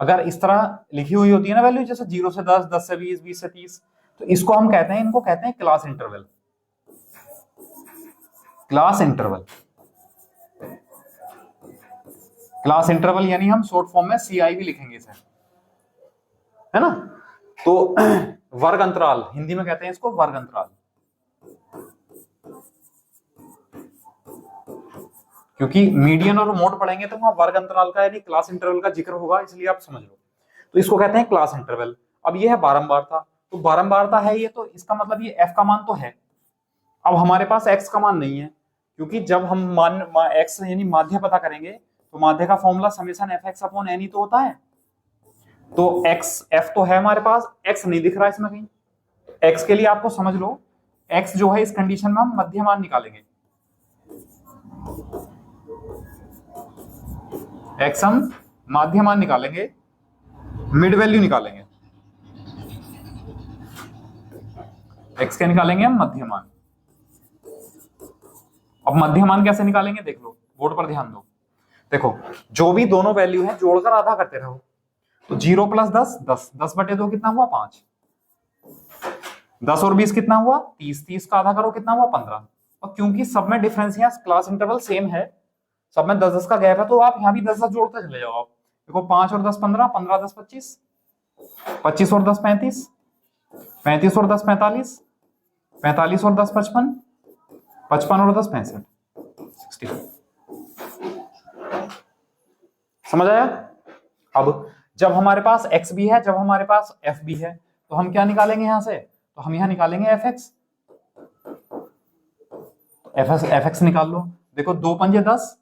अगर इस तरह लिखी हुई होती है ना वैल्यू, जैसे 0 से 10, 10 से 20, 20 से 30, तो इसको हम कहते हैं, इनको कहते हैं class interval. Class interval, class interval यानी हम शॉर्ट फॉर्म में CI भी लिखेंगे इसे, है ना। तो वर्ग अंतराल, हिंदी में कहते हैं इसको वर्ग अंतराल, क्योंकि मीडियन और मोड पढ़ेंगे तो वहां वर्ग अंतराल का यानी क्लास इंटरवल का जिक्र होगा, इसलिए आप समझ लो। तो इसको कहते हैं क्लास इंटरवल। अब ये है बारंबारता, तो बारंबारता है ये, तो इसका मतलब ये f का मान तो है। अब हमारे पास x का मान नहीं है, क्योंकि जब हम मान x यानी माध्य पता करेंगे तो माध्य का formula summation fx upon n ही तो होता है। तो x f तो है हमारे पास, x नहीं दिख रहा इसमें कहीं। x के लिए आपको समझ लो, x जो है इस कंडीशन में हम मध्य मान निकालेंगे, x हम माध्य मान निकालेंगे, मिड वैल्यू निकालेंगे, x के निकालेंगे हम मध्य मान। अब मध्य मान कैसे निकालेंगे देख लो, बोर्ड पर ध्यान दो। देखो, जो भी दोनों वैल्यू है जोड़कर आधा करते रहो, तो 0 + 10 10, 10/2 कितना हुआ 5, 10 और 20 कितना हुआ 30, 30 का आधा करो कितना हुआ 15, और क्योंकि सब में डिफरेंस या क्लास इंटरवल सेम है, सब में 10-10 का गैप है, तो आप यहाँ भी 10-10 जोड़ते चले जाओ। आप देखो 5 और 10 15, 15 10 25, 25 और 10 35, 35 और 10 45, 45 और 10 55, 55 और 10 65, 60। समझ आया? अब जब हमारे पास x भी है, जब हमारे पास f भी है, तो हम क्या निकालेंगे यहां से? तो हम यहां निकालेंगे fx। fx निकाल लो। देखो 2 पंजे 10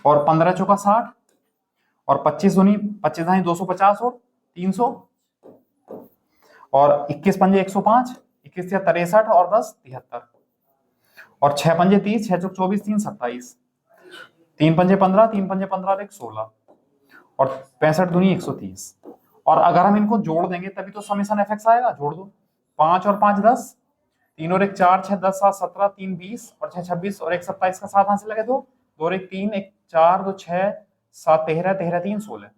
और 15 चौका 60 और 25 दूनी 25 धाई 250 और 300 और 21 पंजे 105, 21 या 63 और 10 73 और 6 पंजे 30, 6 चौक 24, 3 27, 3 पंजे 15, 3 पंजे 15 और 1 16 और 65 दूनी 130। और अगर हम इनको जोड़ देंगे तभी तो समेशन fx आएगा। जोड़ दो, 5 और 5 10, 3 और 1 4, 6 10 7 17, 3 20 और 6 26 और 1 27 का 7 हाथ से लगे 2 और 1 3, 1 4 2 6 7 13 13 3 16।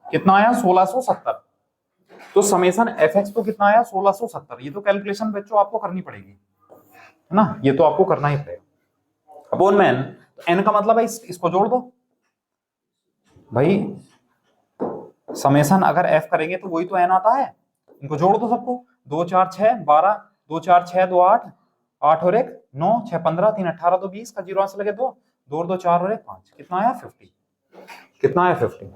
कितना आया? 1670। तो समेशन fx तो कितना आया? 1670। ये तो कैलकुलेशन बच्चों आपको करनी पड़ेगी, है ना, ये तो आपको करना ही पड़ेगा। अपॉन में n, तो n का मतलब है इसको जोड़ दो भाई। समेशन अगर f करेंगे तो वही तो n आता है, इनको जोड़ दो सबको। 2 4 6 12, 2 4 6 2 8, 8 और 1 9, 6 15, 3 18 2 20 का 0 से लगे 2 2 और 2 4 और 1 5। कितना आया? 50। कितना आया? 50,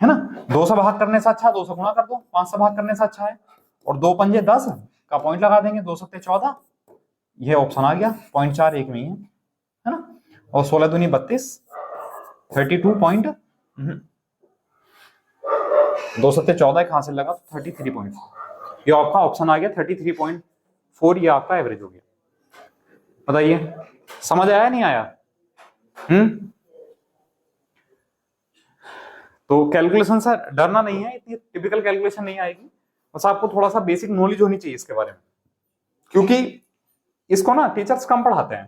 है ना। 2 से भाग करने से अच्छा 2 से गुणा कर दो, 5 से भाग करने से अच्छा है। और 2 पंजे 10 का पॉइंट लगा देंगे, 2 सत्ते 14, ये ऑप्शन आ गया। 0.41 में ही है ना। और 16 दूनी 32, 32 पॉइंट 2 सत्ते 14 कहां से लगा? तो 33.4। ये आपका ऑप्शन आ गया 33.4। ये आपका एवरेज हो गया। बताइए समझ आया नहीं आया? तो कैलकुलेशन से डरना नहीं है, इतनी टिपिकल कैलकुलेशन नहीं आएगी, बस आपको थोड़ा सा बेसिक नॉलेज होनी चाहिए इसके बारे में, क्योंकि इसको ना टीचर्स कम पढ़ाते हैं,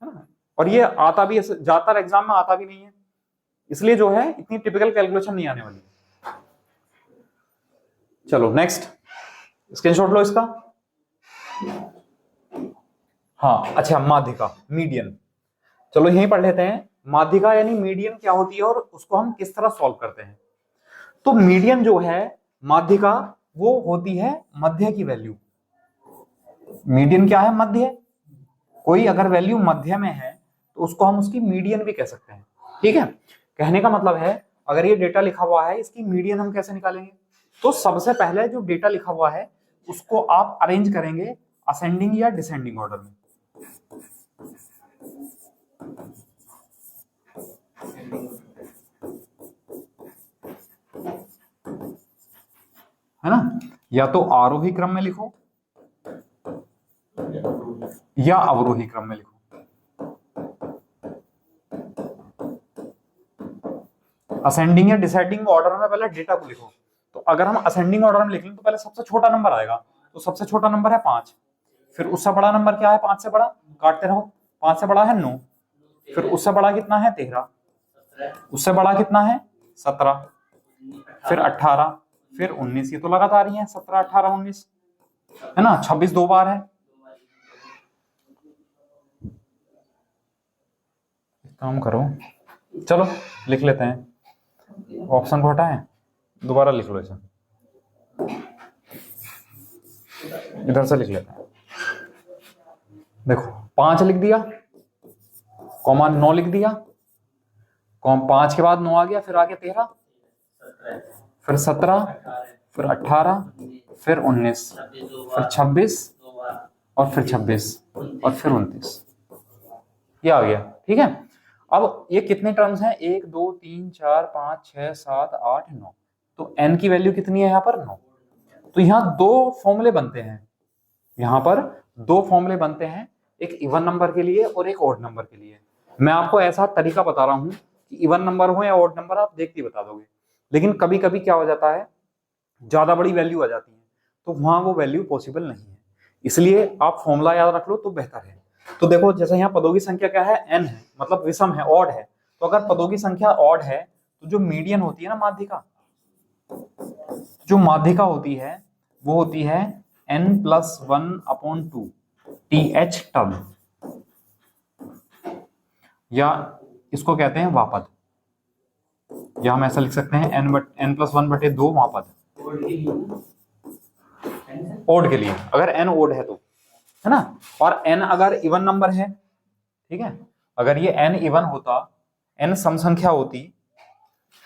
है ना, और ये आता भी ज्यादातर एग्जाम में आता भी नहीं है, इसलिए जो है इतनी टिपिकल कैलकुलेशन नहीं आने वाली। चलो नेक्स्ट स्क्रीनशॉट लो इसका। हाँ अच्छा, माध्यिका मीडियन, चलो यहीं पढ़ लेते हैं। माध्यिका यानी मीडियन क्या होती है और उसको हम किस तरह सॉल्व करते हैं। तो मीडियन जो है माध्यिका, वो होती है मध्य की वैल्यू। मीडियन क्या है? मध्य। कोई अगर वैल्यू मध्य में है तो उसको हम उसकी मीडियन भी कह सकते हैं। ठीक है, कहने का मतलब है अगर ये डेटा लिखा हुआ है, इसकी मीडियन हम कैसे निकालेंगे? तो सबसे पहले जो डेटा लिखा हुआ है उसको आप अरेंज करेंगे असेंडिंग या डिसेंडिंग ऑर्डर में, है ना। या तो आरोही क्रम में लिखो या अवरोही क्रम में लिखो। असेंडिंग या डिसेंडिंग ऑर्डर में पहले डेटा को लिखो। तो अगर हम असेंडिंग ऑर्डर में लिखेंगे तो पहले सबसे छोटा नंबर आएगा, तो सबसे छोटा नंबर है 5, फिर उससे बड़ा नंबर क्या है? 5 से बड़ा, काटते रहो, 5 से बड़ा है 9, फिर उससे बड़ा कितना है? 13, उससे बड़ा कितना है? 17, फिर 18, फिर 19। ये तो लगातार ही है, 17 18 19, है ना। 26 दो बार है। काम करो, चलो लिख लेते हैं, ऑप्शन को हटाएं, दोबारा लिख लो इसे, इधर से लिख लेते हैं। देखो 5 लिख दिया, कॉमा 9 लिख दिया, 5 के बाद 9 आ गया, फिर आगे 13, फिर 17, फिर 18, फिर 19, फिर 26 और फिर 26 और फिर 29, ये आ गया। ठीक है, अब ये कितने टर्म्स हैं? 1 2 3 4 5 6 7 8 9, तो n की वैल्यू कितनी है यहाँ पर? 9। तो यहाँ दो फॉर्मूले बनते हैं, यहाँ पर दो फॉर्मूले बनते हैं, एक इवन नंबर के लिए और एक ऑड नंबर के लिए। मैं आपको ऐसा तरीका बता रहा हूँ कि इवन नंबर हो या ऑड नंबर आप देखते ही बता दोगे, लेकिन कभी कभी क्या हो जाता है, ज्यादा बड़ी वैल्यू आ जाती है, तो वहां वो वैल्यू पॉसिबल नहीं है, इसलिए आप फॉर्मूला याद रख लो तो बेहतर है। तो देखो जैसे यहाँ पदों की संख्या क्या है? n है, मतलब विषम है, ऑड है। तो अगर पदों की संख्या ऑड है तो जो मीडियन होती है ना माध्यिका, जो माध्यिका होती है वो होती है n+1/2, TH टर्म, या इसको कहते हैं वापद, या हम ऐसा लिख सकते हैं n+1/2 वापद। ओड के लिए, अगर n ओड है तो, है ना, और n अगर इवन नंबर है, ठीक है, अगर ये n इवन होता, n सम संख्या होती,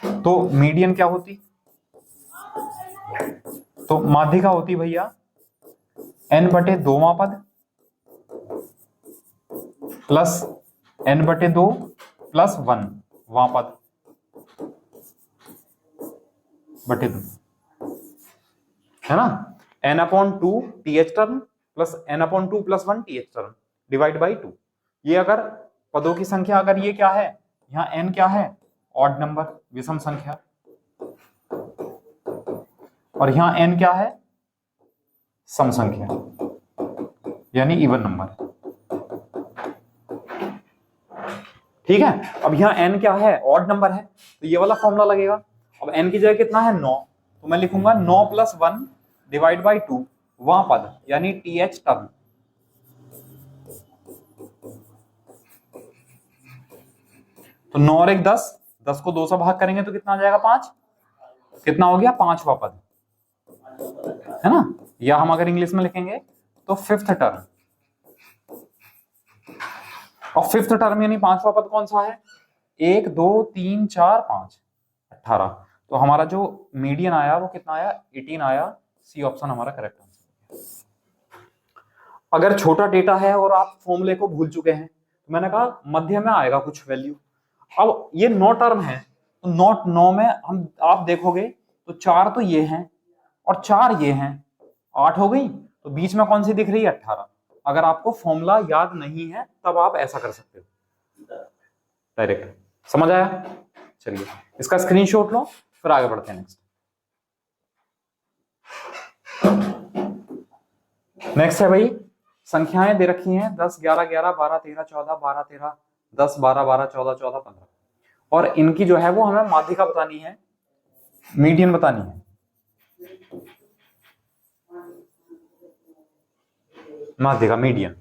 तो मीडियन क्या होती, तो माध्यिका होती भैया n/2वां पद प्लस n/2 प्लस 1 वां पद बटे 2, है ना, n/2 TH term plus n/2 plus 1 TH term divide by 2। ये अगर पदों की संख्या, अगर ये क्या है, यहाँ n क्या है, ऑड नंबर, विषम संख्या, और यहाँ n क्या है, सम संख्या, यानी इवन नंबर, ठीक है। अब यहाँ n क्या है, ऑड नंबर है, तो ये वाला फॉर्मूला लगेगा। अब n की जगह कितना है, 9, तो मैं लिखूंगा 9 + 1 डिवाइड बाई 2 वहां पद, यानी TH टर्म। तो 9 और 1 10, 10 को 2 से भाग करेंगे तो कितना आ जाएगा, 5, कितना हो गया, 5वां पद, है ना, या हम अगर इंग्लिश में लिखेंगे तो 5th टर्म। और 5th टर्म यानी 5वां पद कौन सा है, 1 2 3 4 5 18, तो हमारा जो मीडियन आया वो कितना आया, 18 आया। सी ऑप्शन हमारा करेक्ट आंसर। अगर छोटा डेटा है और आप फॉर्मूले को भूल चुके हैं, तो मैंने कहा मध्य में आएगा कुछ वैल्यू। अब ये 9 टर्म है, तो 9 में हम आप देखोगे तो 4 तो ये हैं और 4 ये हैं, 8 हो गई, तो बीच में कौन सी दिख रही है, 18। अगर आपको फॉर्मूला याद नहीं है तब आप ऐसा कर सकते हो डायरेक्ट, समझ आया। चलिए इसका स्क्रीनशॉट लो, फिर आगे बढ़ते हैं नेक्स्ट है भाई, संख्याएं दे रखी हैं 10 11 11 12 13 14 12 13 10 12 12 14 14 15, और इनकी जो है वो हमें माध्यिका बतानी है, मीडियन बतानी है। माध्यिका मीडियन,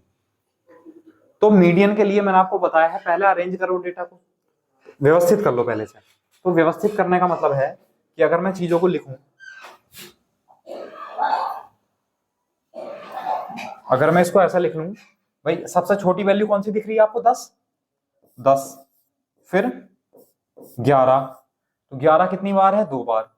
तो मीडियन के लिए मैंने आपको बताया है, पहले अरेंज करो डेटा को, व्यवस्थित कर लो पहले से। तो व्यवस्थित करने का मतलब है कि अगर मैं चीजों को लिखूं, अगर मैं इसको ऐसा लिख लूं, भाई सबसे छोटी वैल्यू कौन सी दिख रही है आपको, 10, फिर 11, तो 11 कितनी बार है, 2 बार,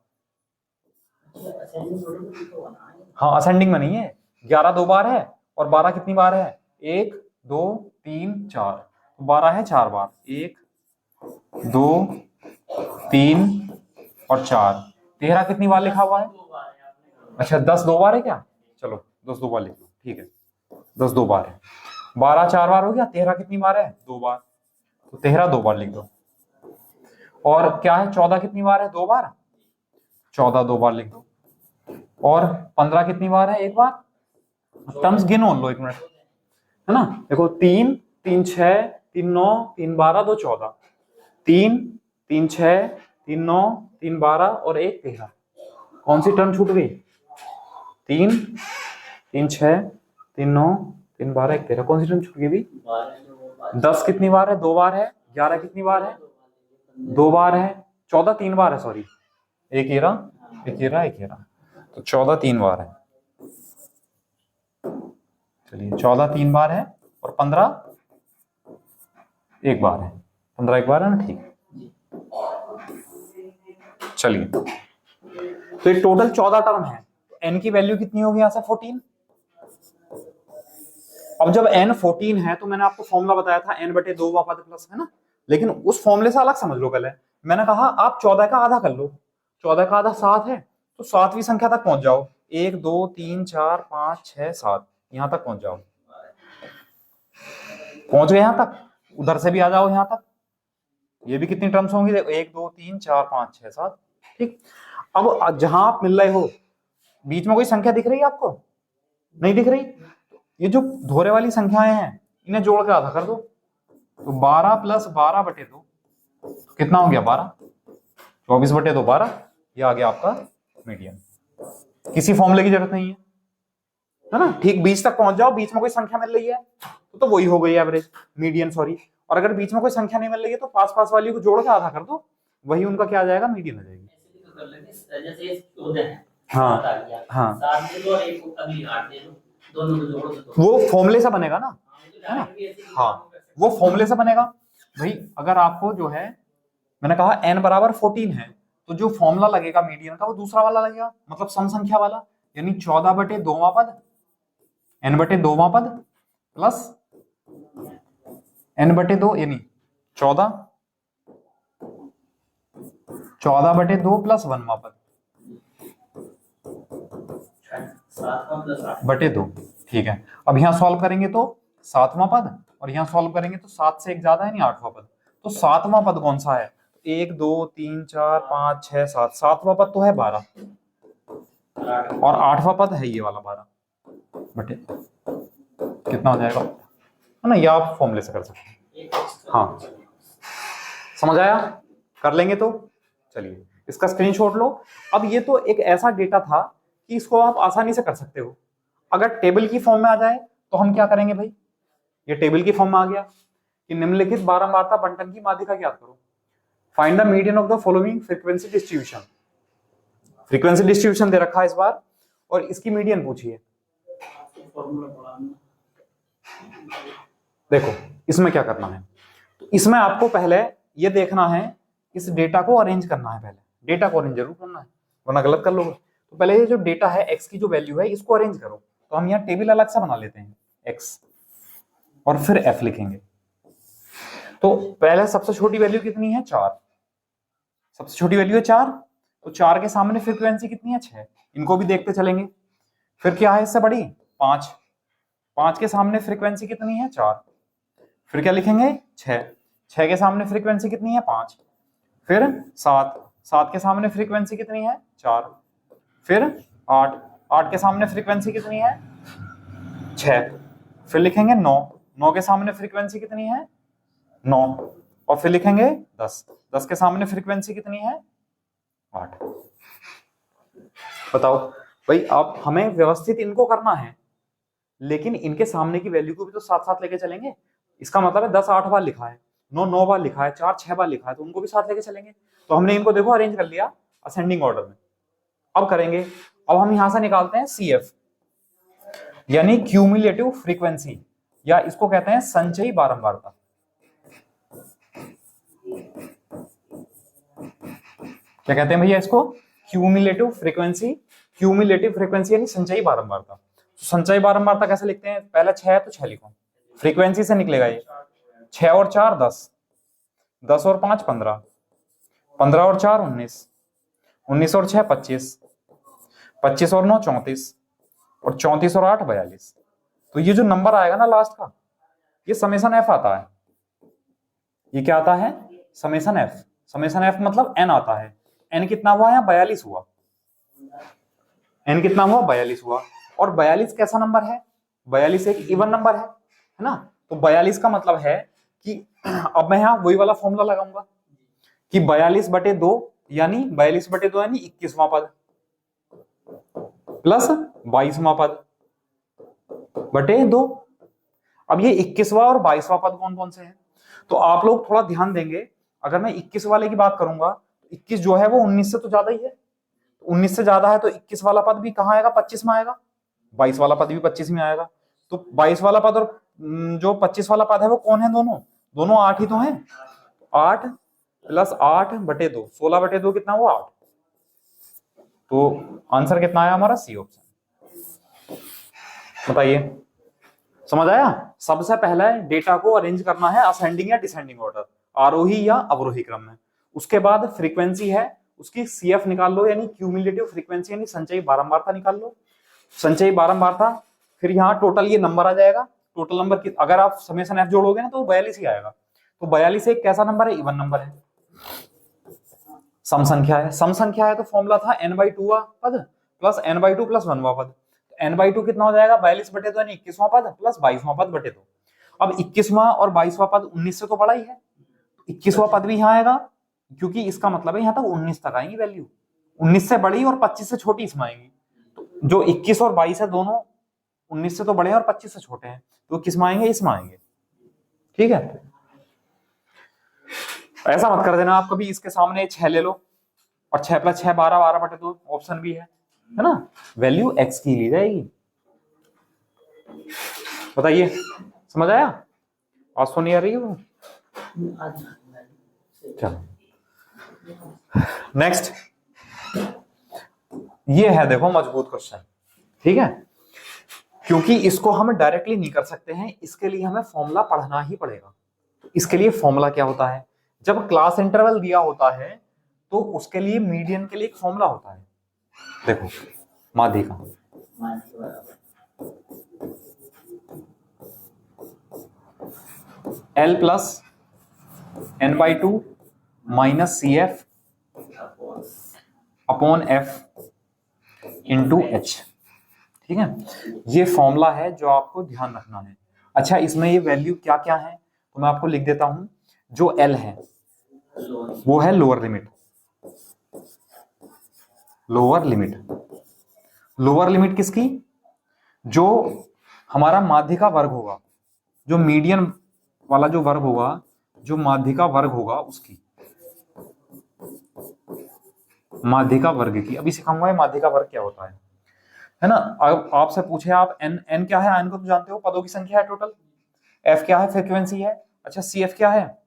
हाँ असेंडिंग में नहीं है, 11 2 बार है, और 12 कितनी बार है, 1 2 3 4, तो 12 है 4 बार, 1 2 3 और 4, 13 कितनी बार लिखा हुआ है, अच्छा 10 2 बार है क्या, चलो 10 2 बार लिख लो, ठीक है 10 2 बार है, 12 4 बार हो गया, 13 कितनी बार है, 2 बार, तो 13 2 बार लिख दो। और क्या है, 14 कितनी बार है, 2 बार, 14 2 बार लिख दो। और 15 कितनी बार है, 1 बार, टर्म्स गिनो लो 1 मिनट, है ना, देखो 3 3 6 3 9 3 12 2 14, 3 3 6 3 9 3 12 और 1 13, कौन सी टर्म छूट गई, 3 3 6 3 9 3 12 1 13, कौन सी टर्म छूट गई भी, 10 कितनी बार है, 2 बार है, 11 कितनी बार है, 2 बार है, 14 3 बार है, सॉरी 1 11, तो 14 3 बार है, चलिए 14 3 बार है, और 15 1 बार है, 15 1 बार है ना, ठीक। चलिए तो ये टोटल 14 टर्म है, तो n की वैल्यू कितनी होगी, यहां से 14। अब जब n 14 है तो मैंने आपको फॉर्मूला बताया था n/2 वापस प्लस, है ना, लेकिन उस फॉर्मूले से अलग समझ लो। पहले मैंने कहा आप 14 का आधा कर लो, 14 का आधा 7 है, तो 7वीं संख्या तक पहुंच जाओ, 1 2 3 4 5 6 7, यहां तक पहुंच जाओ, पहुंच गए यहां तक, उधर से भी आ जाओ यहां तक, ये भी कितनी टर्म्स होंगी, 1 2 3 4 5 6 7, ठीक। अब जहां आप मिल रहे हो, बीच में कोई संख्या दिख रही है आपको, नहीं दिख रही, ये जो धोरे वाली संख्याएं हैं इन्हें जोड़ के आधा कर दो, तो 12 + 12/2 कितना हो गया, 12, 24/2 12, ये आ गया आपका मीडियन। किसी फॉर्मूले की जरूरत नहीं है, है ना, ठीक बीच तक पहुंच जाओ, बीच में कोई संख्या मिल रही है तो वही हो गई एवरेज, मीडियन सॉरी। और अगर बीच में कोई संख्या नहीं मिल रही है तो पास पास वाली को जोड़ के आधा कर दो, वही उनका क्या आ जाएगा, मीडियन आ जाएगी। ऐसे भी तो कर लेंगे, जैसे 14 है, हाँ 7 आ गया, हाँ 7 दे दो और एक अगली 8 दे दो, दोनों को जोड़ दो, वो फॉर्मूले से बनेगा ना, है ना, हाँ वो फॉर्मूले से बनेगा भाई। अगर आपको जो है मैंने कहा n बराबर 14 है तो जो फॉर्मूला लगेगा मीडियन का वो दूसरा वाला लगेगा, मतलब सम संख्या वाला, यानी 14/2वां पद, n/2वां पद प्लस n/2 यानी 14/2 प्लस 1वां पद 7/2, ठीक है। अब यहाँ सॉल्व करेंगे तो 7वां पद, और यहाँ सॉल्व करेंगे तो 7 से एक ज्यादा है नहीं 8वां पद, तो 7वां पद कौन सा है, 1 2 3 4 5 6 7, 7वां पद तो है 12 और 8वां पद है ये वाला 12 बटे, कितना हो जाएगा, है ना, ये आप फॉर्मूले से कर सकते हैं। हाँ समझ आया, कर लेंगे तो चलिए इसका स्क्रीनशॉट लो। अब ये तो एक ऐसा डेटा था कि इसको आप आसानी से कर सकते हो। अगर टेबल की फॉर्म में आ जाए तो हम क्या करेंगे भाई, ये टेबल की फॉर्म में आ गया कि निम्नलिखित बारंबारता बंटन की माध्यिका ज्ञात करो, find the median of the following frequency distribution. Frequency distribution दे रखा है इस बार और इसकी मीडियन पूछिए। देखो इसमें क्या करना है, तो इसमें आपको पहले ये देखना है, इस डेटा को अरेंज करना है, पहले डेटा को अरेंज जरूर करना है वरना गलत कर लोगे। तो पहले ये जो डेटा है x की जो वैल्यू है इसको अरेंज करो, तो हम यहाँ टेबल अलग सा बना लेते हैं x और फिर f लिखेंगे। तो पहले सबसे छोटी वैल्यू कितनी है 4, सबसे छोटी वैल्यू है 4, तो 4 के सामने फ्रीक्वेंसी कितनी है 6, इनको भी देखते चलेंगे। फिर क्या है इससे बड़ी 5, 5 के सामने फ्रीक्वेंसी कितनी है 4, फिर क्या लिखेंगे 6, 6 के सामने फ्रीक्वेंसी कितनी है 5, फिर 7, 7 के सामने फ्रीक्वेंसी कितनी है 4, फिर 8, 8 के सामने फ्रीक्वेंसी कितनी है 6, फिर लिखेंगे 9, 9 के सामने फ्रीक्वेंसी कितनी है 9, और फिर लिखेंगे 10, 10 के सामने फ्रीक्वेंसी कितनी है 8। बताओ भाई, आप हमें व्यवस्थित इनको करना है लेकिन इनके सामने की वैल्यू को भी तो साथ साथ लेके चलेंगे। इसका मतलब है 10 8 बार लिखा है, 9 9 बार लिखा है, 4 6 बार लिखा है, तो उनको भी साथ लेके चलेंगे। तो हमने इनको देखो अरेंज कर लिया असेंडिंग ऑर्डर में। अब करेंगे, अब हम यहां से निकालते हैं CF यानी क्यूमुलेटिव फ्रीक्वेंसी, या इसको कहते हैं संचयी बारंबारता। क्या कहते हैं भैया इसको, क्यूमुलेटिव फ्रीक्वेंसी, क्यूमुलेटिव फ्रीक्वेंसी यानी संचयी बारंबारता। तो संचयी बारंबारता कैसे लिखते हैं, पहले 6 है तो 6 लिखो, फ्रीक्वेंसी से निकलेगा ये 6 और 4 10, 10 और 5 15, 15 और 4 19, 19 और 6 25, 25 और 9 34, और 34 और 8 42। तो ये जो नंबर आएगा ना लास्ट का, ये समेशन f आता है। ये क्या आता है, समेशन f। समेशन f मतलब n आता है। n कितना हुआ यहाँ 42 हुआ, n कितना हुआ 42 हुआ। और 42 कैसा नंबर है, 42 एक इवन नंबर है ना। तो 42 का मतलब है कि अब मैं यहाँ वही वाला फॉर्मूला लगाऊंगा कि 42/2 यानी 42/2 यानी 21वां पद प्लस 22वां पद बटे 2। अब ये 21वां और 22वां पद कौन कौन से हैं, तो आप लोग थोड़ा ध्यान देंगे। अगर मैं 21 वाले की बात करूंगा तो 21 जो है वो 19 से तो ज्यादा ही है, 19 से ज्यादा है तो 21 वाला पद भी कहाँ आएगा 25 में आएगा, 22 वाला पद भी 25 में आएगा। तो 22 वाला पद और जो 25 वाला पद है वो कौन है, दोनों दोनों 8 ही तो हैं। 8 प्लस 8/2, 16/2 कितना हुआ 8। तो आंसर कितना आया हमारा, सी ऑप्शन। बताइए समझ आया। सबसे पहले डेटा को अरेंज करना है असेंडिंग या डिसेंडिंग ऑर्डर, आरोही या अवरोही क्रम में। उसके बाद फ्रीक्वेंसी है उसकी CF निकाल लो यानी क्यूमुलेटिव फ्रीक्वेंसी यानी संचयी बारंबारता निकाल लो, संचयी बारंबारता। फिर यहाँ टोटल ये नंबर आ जाएगा, टोटल नंबर की अगर आप समेशन f जोड़ोगे ना तो 42 ही आएगा। तो 42 एक कैसा नंबर है, इवन नंबर है, सम संख्या है। सम संख्या है तो फॉर्मूला था n/2 पद प्लस n/2 प्लस 1वां पद। n/2 कितना हो जाएगा 42/2 यानी 21वां पद प्लस 22वां पद बटे 2। अब 21वां और 22वां पद 19 से तो बड़ा ही है, 21वां पद भी यहाँ आएगा क्योंकि इसका मतलब है यहाँ तक 19 तक आएंगी वैल्यू, 19 से बड़ी और 25 से छोटी इसमें आएंगी। तो जो 21 और 22 है दोनों 19 से तो बड़े हैं और 25 से छोटे हैं, तो किस में आएंगे? इसमें आएंगे। ठीक है, ऐसा मत कर देना आप कभी इसके सामने 6 ले लो और 6 + 6 12, 12/2 ऑप्शन भी है ना, वैल्यू x की ली जाएगी। बताइए, समझ आया? आज तो नहीं आ रही है वो। चलो नेक्स्ट, ये है देखो मजबूत क्वेश्चन। ठीक है, क्योंकि इसको हम डायरेक्टली नहीं कर सकते हैं, इसके लिए हमें फॉर्मूला पढ़ना ही पड़ेगा। इसके लिए फॉर्मूला क्या होता है? जब क्लास इंटरवल दिया होता है तो उसके लिए मीडियन के लिए एक फॉर्मूला होता है। देखो माध्य का L + n/2 - CF / F × H। ठीक है, ये फॉर्मूला है जो आपको ध्यान रखना है। अच्छा, इसमें ये वैल्यू क्या क्या है तो मैं आपको लिख देता हूं। जो L है वो है lower limit. Lower limit, lower limit किसकी? जो हमारा माध्य का वर्ग होगा, जो मीडियन वाला जो वर्ग होगा, जो माध्य का वर्ग होगा उसकी, माध्य का वर्ग की। अभी सिखाऊंगा माध्य का वर्ग क्या होता है ना। अब आपसे पूछे आप n क्या है? n को तो जानते हो, पदों की संख्या है टोटल। f क्या है? फ्रीक्वेंसी है। अच्छा, cf क्या है?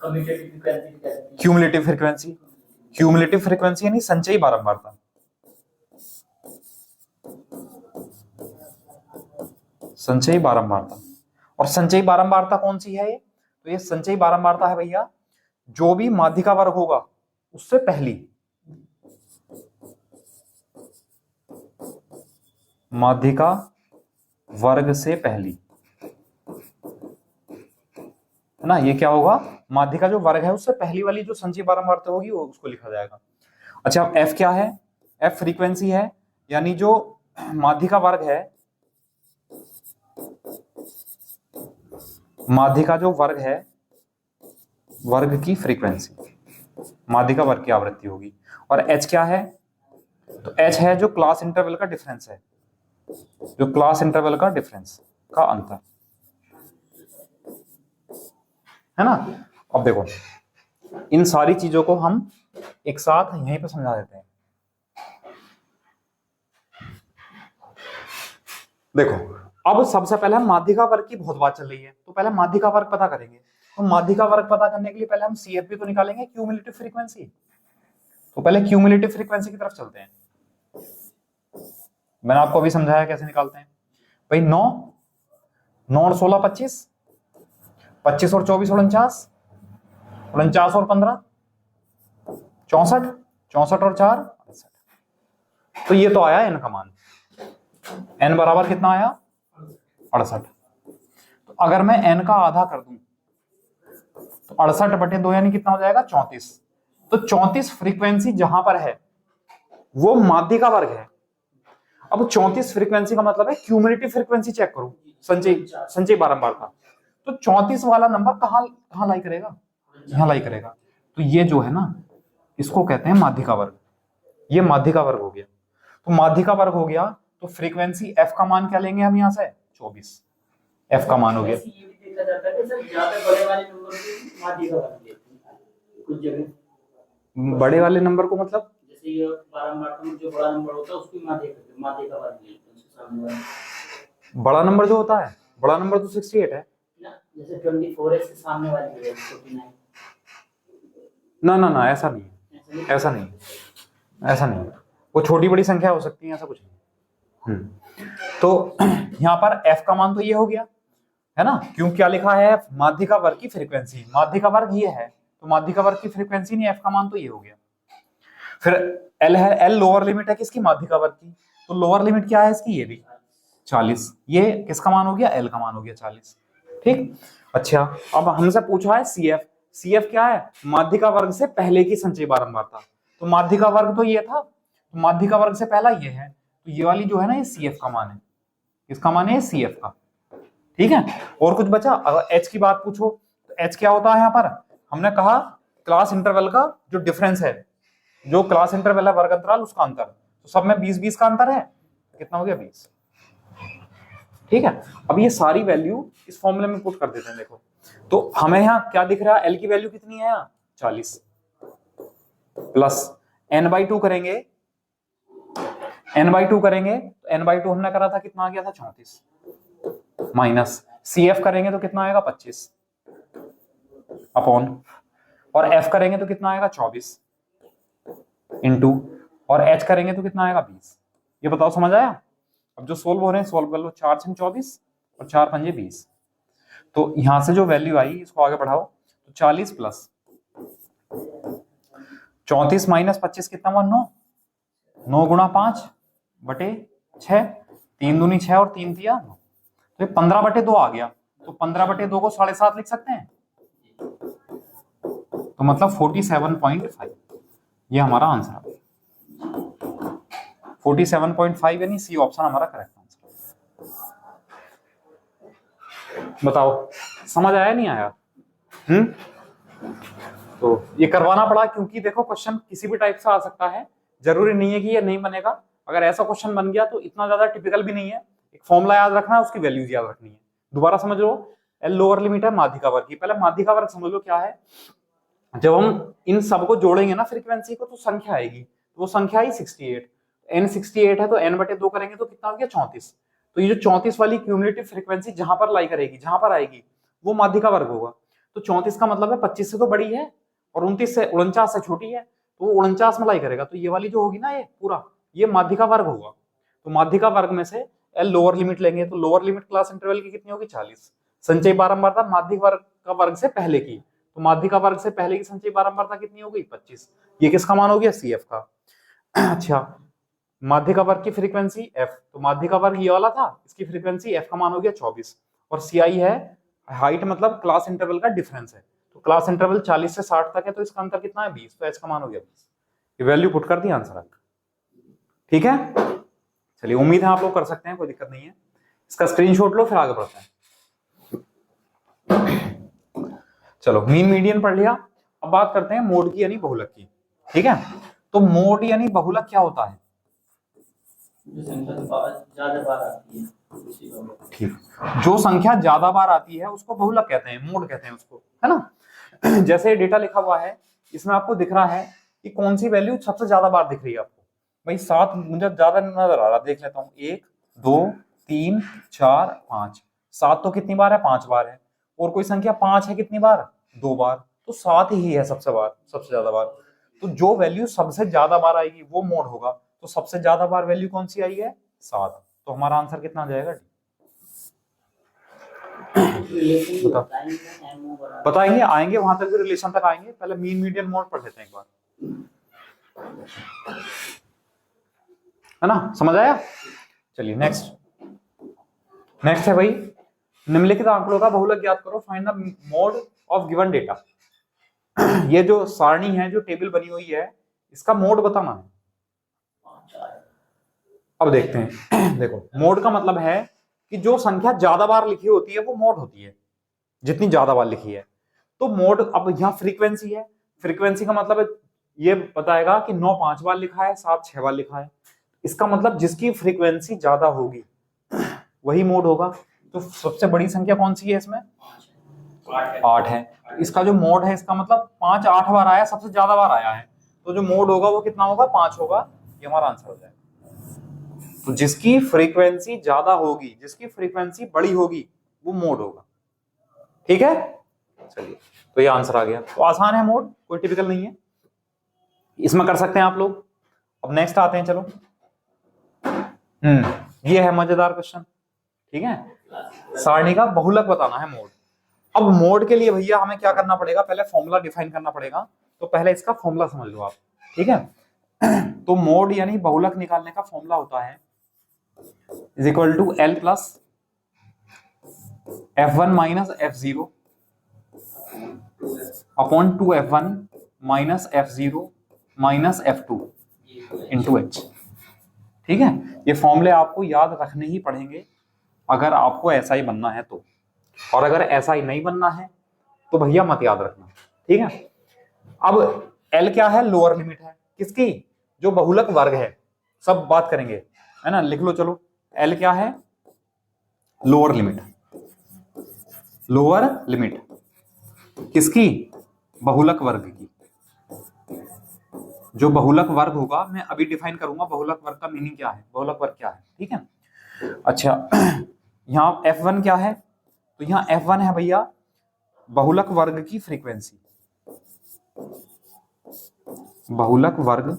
Cumulative frequency. क्यूमुलेटिव फ्रीक्वेंसी यानी संचयी बारंबारता। संचयी बारंबारता, और संचयी बारंबारता कौन सी है? ये तो ये संचयी बारंबारता है भैया, जो भी माध्य का वर्ग होगा उससे पहली, माध्य का वर्ग से पहली, है ना। ये क्या होगा? माध्य का जो वर्ग है उससे पहली वाली जो संचयी बारंबारता होगी वो उसको लिखा जाएगा। अच्छा, f क्या है? f फ्रीक्वेंसी है, यानी जो माध्य का वर्ग है, माध्य का जो वर्ग है, वर्ग की फ्रीक्वेंसी, माध्य का वर्ग की आवृत्ति होगी। और h क्या है? तो h है जो क्लास इंटरवल का डिफरेंस है, जो क्लास इंटरवल का डिफरेंस का अंतर, है ना। अब देखो, इन सारी चीजों को हम एक साथ यहीं पे समझा देते हैं। देखो, अब सबसे पहले हम माध्य का वर्ग की बहुत बात चल रही है, तो पहले माध्य का वर्ग पता करेंगे। तो माध्य का वर्ग पता करने के लिए पहले हम CF भी तो निकालेंगे, क्यूमुलेटिव फ्रीक्वेंसी। तो पहले क्यूमुलेटिव फ्रीक्वेंसी की तरफ चलते हैं। मैंने आपको अभी समझाया कैसे निकालते हैं भाई। 9 और 16 25, 25 और 24 49, 49 और 15 64, 64 और 4 68। तो ये तो आया n का मान। n बराबर कितना आया? 68। तो अगर मैं n का आधा कर दूं तो 68/2 यानी कितना हो जाएगा? 34। तो 34 फ्रीक्वेंसी जहां पर है वो माध्य का वर्ग है। अब 34 फ्रीक्वेंसी का मतलब है क्यूमुलेटिव फ्रीक्वेंसी चेक करो, संचयी बारंबारता। तो 34 वाला नंबर कहां लाई करेगा? यहां लाई करेगा। तो ये जो है ना, इसको कहते हैं माध्य का वर्ग। ये माध्य का वर्ग हो गया। तो माध्य का वर्ग हो गया तो फ्रीक्वेंसी f का मान क्या लेंगे हम यहां से? 24 f का मान हो गया। ये भी देखा जाता है कि सर ज्यादा बड़े वाले नंबर को माध्य का वर्ग लेते हैं कुछ जगह। बड़े वाले नंबर को मतलब जैसे ये बारंबारता में जो बड़ा नंबर होता है उसकी माध्य का वर्ग लेते हैं उसके सामने वाला। बड़ा नंबर जो होता है, बड़ा नंबर तो 68 है ना, जैसे 24 है से सामने वाली है 49। ना, ऐसा नहीं है, ऐसा नहीं, ऐसा नहीं। वो छोटी बड़ी संख्या हो सकती है, ऐसा कुछ नहीं। तो यहाँ पर f का मान तो ये हो गया, है ना। क्यों क्या लिखा है? माध्य का वर्ग की फ्रीक्वेंसी। माध्य का वर्ग ये है तो माध्य का वर्ग की फ्रीक्वेंसी नहीं, f का मान तो ये हो गया। फिर l है, l लोअर लिमिट है किसकी? माध्य का वर्ग की। तो लोअर लिमिट क्या है इसकी? ये भी 40। ये किसका मान हो गया? l का मान हो गया 40। ठीक। अच्छा, अब हमसे पूछा है CF। CF क्या है? माध्य का वर्ग से पहले की संचयी बारंबारता। तो माध्य का वर्ग तो ये था, तो माध्य का वर्ग से पहला ये है, तो ये वाली जो है ना, ये CF का मान है। किसका मान है? CF का। ठीक है। और कुछ बचा? अगर h की बात पूछो तो h क्या होता है? यहाँ पर हमने कहा क्लास इंटरवल का जो डिफरेंस है, जो क्लास इंटरवल है वर्ग अंतराल, उसका अंतर। तो सब में 20-20 का अंतर है, कितना हो गया? 20। ठीक है, अब ये सारी वैल्यू इस फॉर्मूले में पुट कर देते हैं। देखो तो हमें यहाँ क्या दिख रहा है, एल की वैल्यू कितनी है यहाँ 40 प्लस n/2 करेंगे, n/2 करेंगे तो n/2 हमने करा था कितना आ गया था 34 माइनस CF करेंगे तो कितना आएगा 25 अपॉन, और F करेंगे तो कितना आएगा 24 इंटू, और H करेंगे तो कितना आएगा 20। ये बताओ समझ आया? अब जो सोल्व हो रहे हैं सोल्व कर लो, 4 6 24 और 4 5 20। तो यहां से जो वैल्यू आई इसको आगे बढ़ाओ, तो 40 प्लस 34 माइनस 25 कितना हुआ 9, 9 गुणा 5 बटे 6, 3 दूनी 6 और 3 दिया 9, तो 15 बटे 2 आ गया। तो 15 बटे 2 को 7.5 लिख सकते हैं, तो मतलब 47.5 ये हमारा आंसर है। 47.5 यानी सी ऑप्शन हमारा करेक्ट आंसर। बताओ समझ आया नहीं आया? तो ये करवाना पड़ा क्योंकि देखो क्वेश्चन किसी भी टाइप से आ सकता है, जरूरी नहीं है कि ये नहीं बनेगा। अगर ऐसा क्वेश्चन बन गया तो इतना ज्यादा टिपिकल भी नहीं है, एक फॉर्मूला याद रखना है, उसकी वैल्यूज याद रखनी है। दोबारा समझ लो, एल लोअर लिमिट है माध्यिका वर्ग की। पहले माध्यिका वर्ग समझ लो क्या है। जब हम इन सबको जोड़ेंगे ना फ्रीक्वेंसी को, तो संख्या आएगी, तो वो संख्या आई 68, n 68 है तो n बटे 2 करेंगे तो कितना हो गया 34। तो ये जो 34 वाली क्यूमुलेटिव फ्रीक्वेंसी जहां पर लाई करेगी, जहां पर आएगी वो माध्यिका वर्ग होगा। तो 34 का मतलब है 25 से तो बड़ी है और 29 से 49 से छोटी है, तो वो 49 में लाई करेगा। तो ये वाली जो होगी ना, ये पूरा ये माध्यिका वर्ग होगा। तो माध्यिका वर्ग में से एल लोअर लिमिट लेंगे, तो लोअर लिमिट क्लास इंटरवल की कितनी होगी 40। संचयी बारंबारता माध्यिका वर्ग का वर्ग से पहले की, तो माध्यिका वर्ग से पहले की संचयी बारंबारता कितनी हो गई 25। ये किसका मान हो गया CF का। अच्छा, माध्यिका वर्ग की फ्रीक्वेंसी F, तो माध्यिका वर्ग ये वाला था, इसकी फ्रीक्वेंसी F का मान हो गया 24, और CI है हाइट मतलब क्लास इंटरवल का डिफरेंस है। तो क्लास इंटरवल 40 से 60 तक है, तो इसका अंतर कितना है 20, तो H का मान हो गया 20। ये वैल्यू पुट कर दी, आंसर आपका। ठीक है, चलिए उम्मीद है आप लोग कर सकते हैं, कोई दिक्कत नहीं है। इसका स्क्रीनशॉट लो फिर आगे बढ़ते हैं। चलो मीन मीडियन पढ़ लिया, अब बात करते हैं मोड की यानी बहुलक की। ठीक है, तो मोड यानी बहुलक क्या होता है? ठीक, जो संख्या ज्यादा बार आती है उसको बहुलक कहते हैं, मोड कहते हैं उसको, है ना। जैसे डेटा लिखा हुआ है, इसमें आपको दिख रहा है कि कौन सी वैल्यू सबसे ज्यादा बार दिख रही है आपको। भाई 7 मुझे ज्यादा नजर आ रहा, देख लेता हूँ, 1 2 3 4 5, 7 तो कितनी बार है 5 बार है, और कोई संख्या 5 है कितनी बार 2 बार, तो 7 ही है सबसे ज्यादा बार। तो जो वैल्यू सबसे ज्यादा बार आएगी वो मोड होगा। तो सबसे ज्यादा बार वैल्यू कौन सी आई है 7, तो हमारा आंसर कितना आ जाएगा बताएंगे, आएंगे वहां तक भी, रिलेशन तक आएंगे। पहले मीन मीडियन मोड पढ़ लेते हैं एक बार, है ना, समझ आया। चलिए नेक्स्ट है भाई, निम्नलिखित आंकड़ों का बहुलक ज्ञात करो, find the mode of given data. ये जो सारणी है, जो टेबल बनी हुई है, इसका मोड बताना है। अब देखते हैं। देखो मोड का मतलब है कि जो संख्या ज्यादा बार लिखी होती है वो मोड होती है, जितनी ज्यादा बार लिखी है। तो मोड, अब यहाँ फ्रीक्वेंसी है, फ्रीक्वेंसी का मतलब है ये बताएगा कि 9 5 बार लिखा है, 7 6 बार लिखा है। इसका मतलब जिसकी फ्रीक्वेंसी ज्यादा होगी वही मोड होगा। तो सबसे बड़ी संख्या कौन सी है इसमें 8 है। तो इसका जो मोड है, इसका मतलब 5 8 बार आया, सबसे ज्यादा बार आया है, तो जो मोड होगा वो कितना होगा 5 होगा। ये हमारा आंसर हो जाएगा। तो जिसकी फ्रीक्वेंसी ज्यादा होगी, जिसकी फ्रीक्वेंसी बड़ी होगी वो मोड होगा। ठीक है, चलिए तो ये आंसर आ गया। तो आसान है मोड, कोई टिपिकल नहीं है, इसमें कर सकते हैं आप लोग। अब नेक्स्ट आते हैं, चलो। ये है मजेदार क्वेश्चन। ठीक है, सारणी का बहुलक बताना है मोड। अब मोड के लिए भैया हमें क्या करना पड़ेगा, पहले फॉर्मूला डिफाइन करना पड़ेगा। तो पहले इसका फॉर्मूला समझ लो आप। ठीक है, तो मोड यानी बहुलक निकालने का फॉर्मूला होता है is equal to L plus F1 minus F0 upon 2F1 minus F0 minus F2 into H। ठीक है, ये फॉर्मूले आपको याद रखने ही पड़ेंगे अगर आपको ऐसा ही बनना है तो, और अगर ऐसा ही नहीं बनना है तो भैया मत याद रखना। ठीक है, अब L क्या है, लोअर लिमिट है किसकी, जो बहुलक वर्ग है। सब बात करेंगे, है ना, लिख लो चलो। L क्या है, लोअर लिमिट, लोअर लिमिट किसकी? बहुलक वर्ग की। जो बहुलक वर्ग होगा, मैं अभी डिफाइन करूंगा बहुलक वर्ग का मीनिंग क्या है, बहुलक वर्ग क्या है, ठीक है। अच्छा यहाँ F1 क्या है? तो यहाँ F1 है भैया बहुलक वर्ग की फ्रीक्वेंसी, बहुलक वर्ग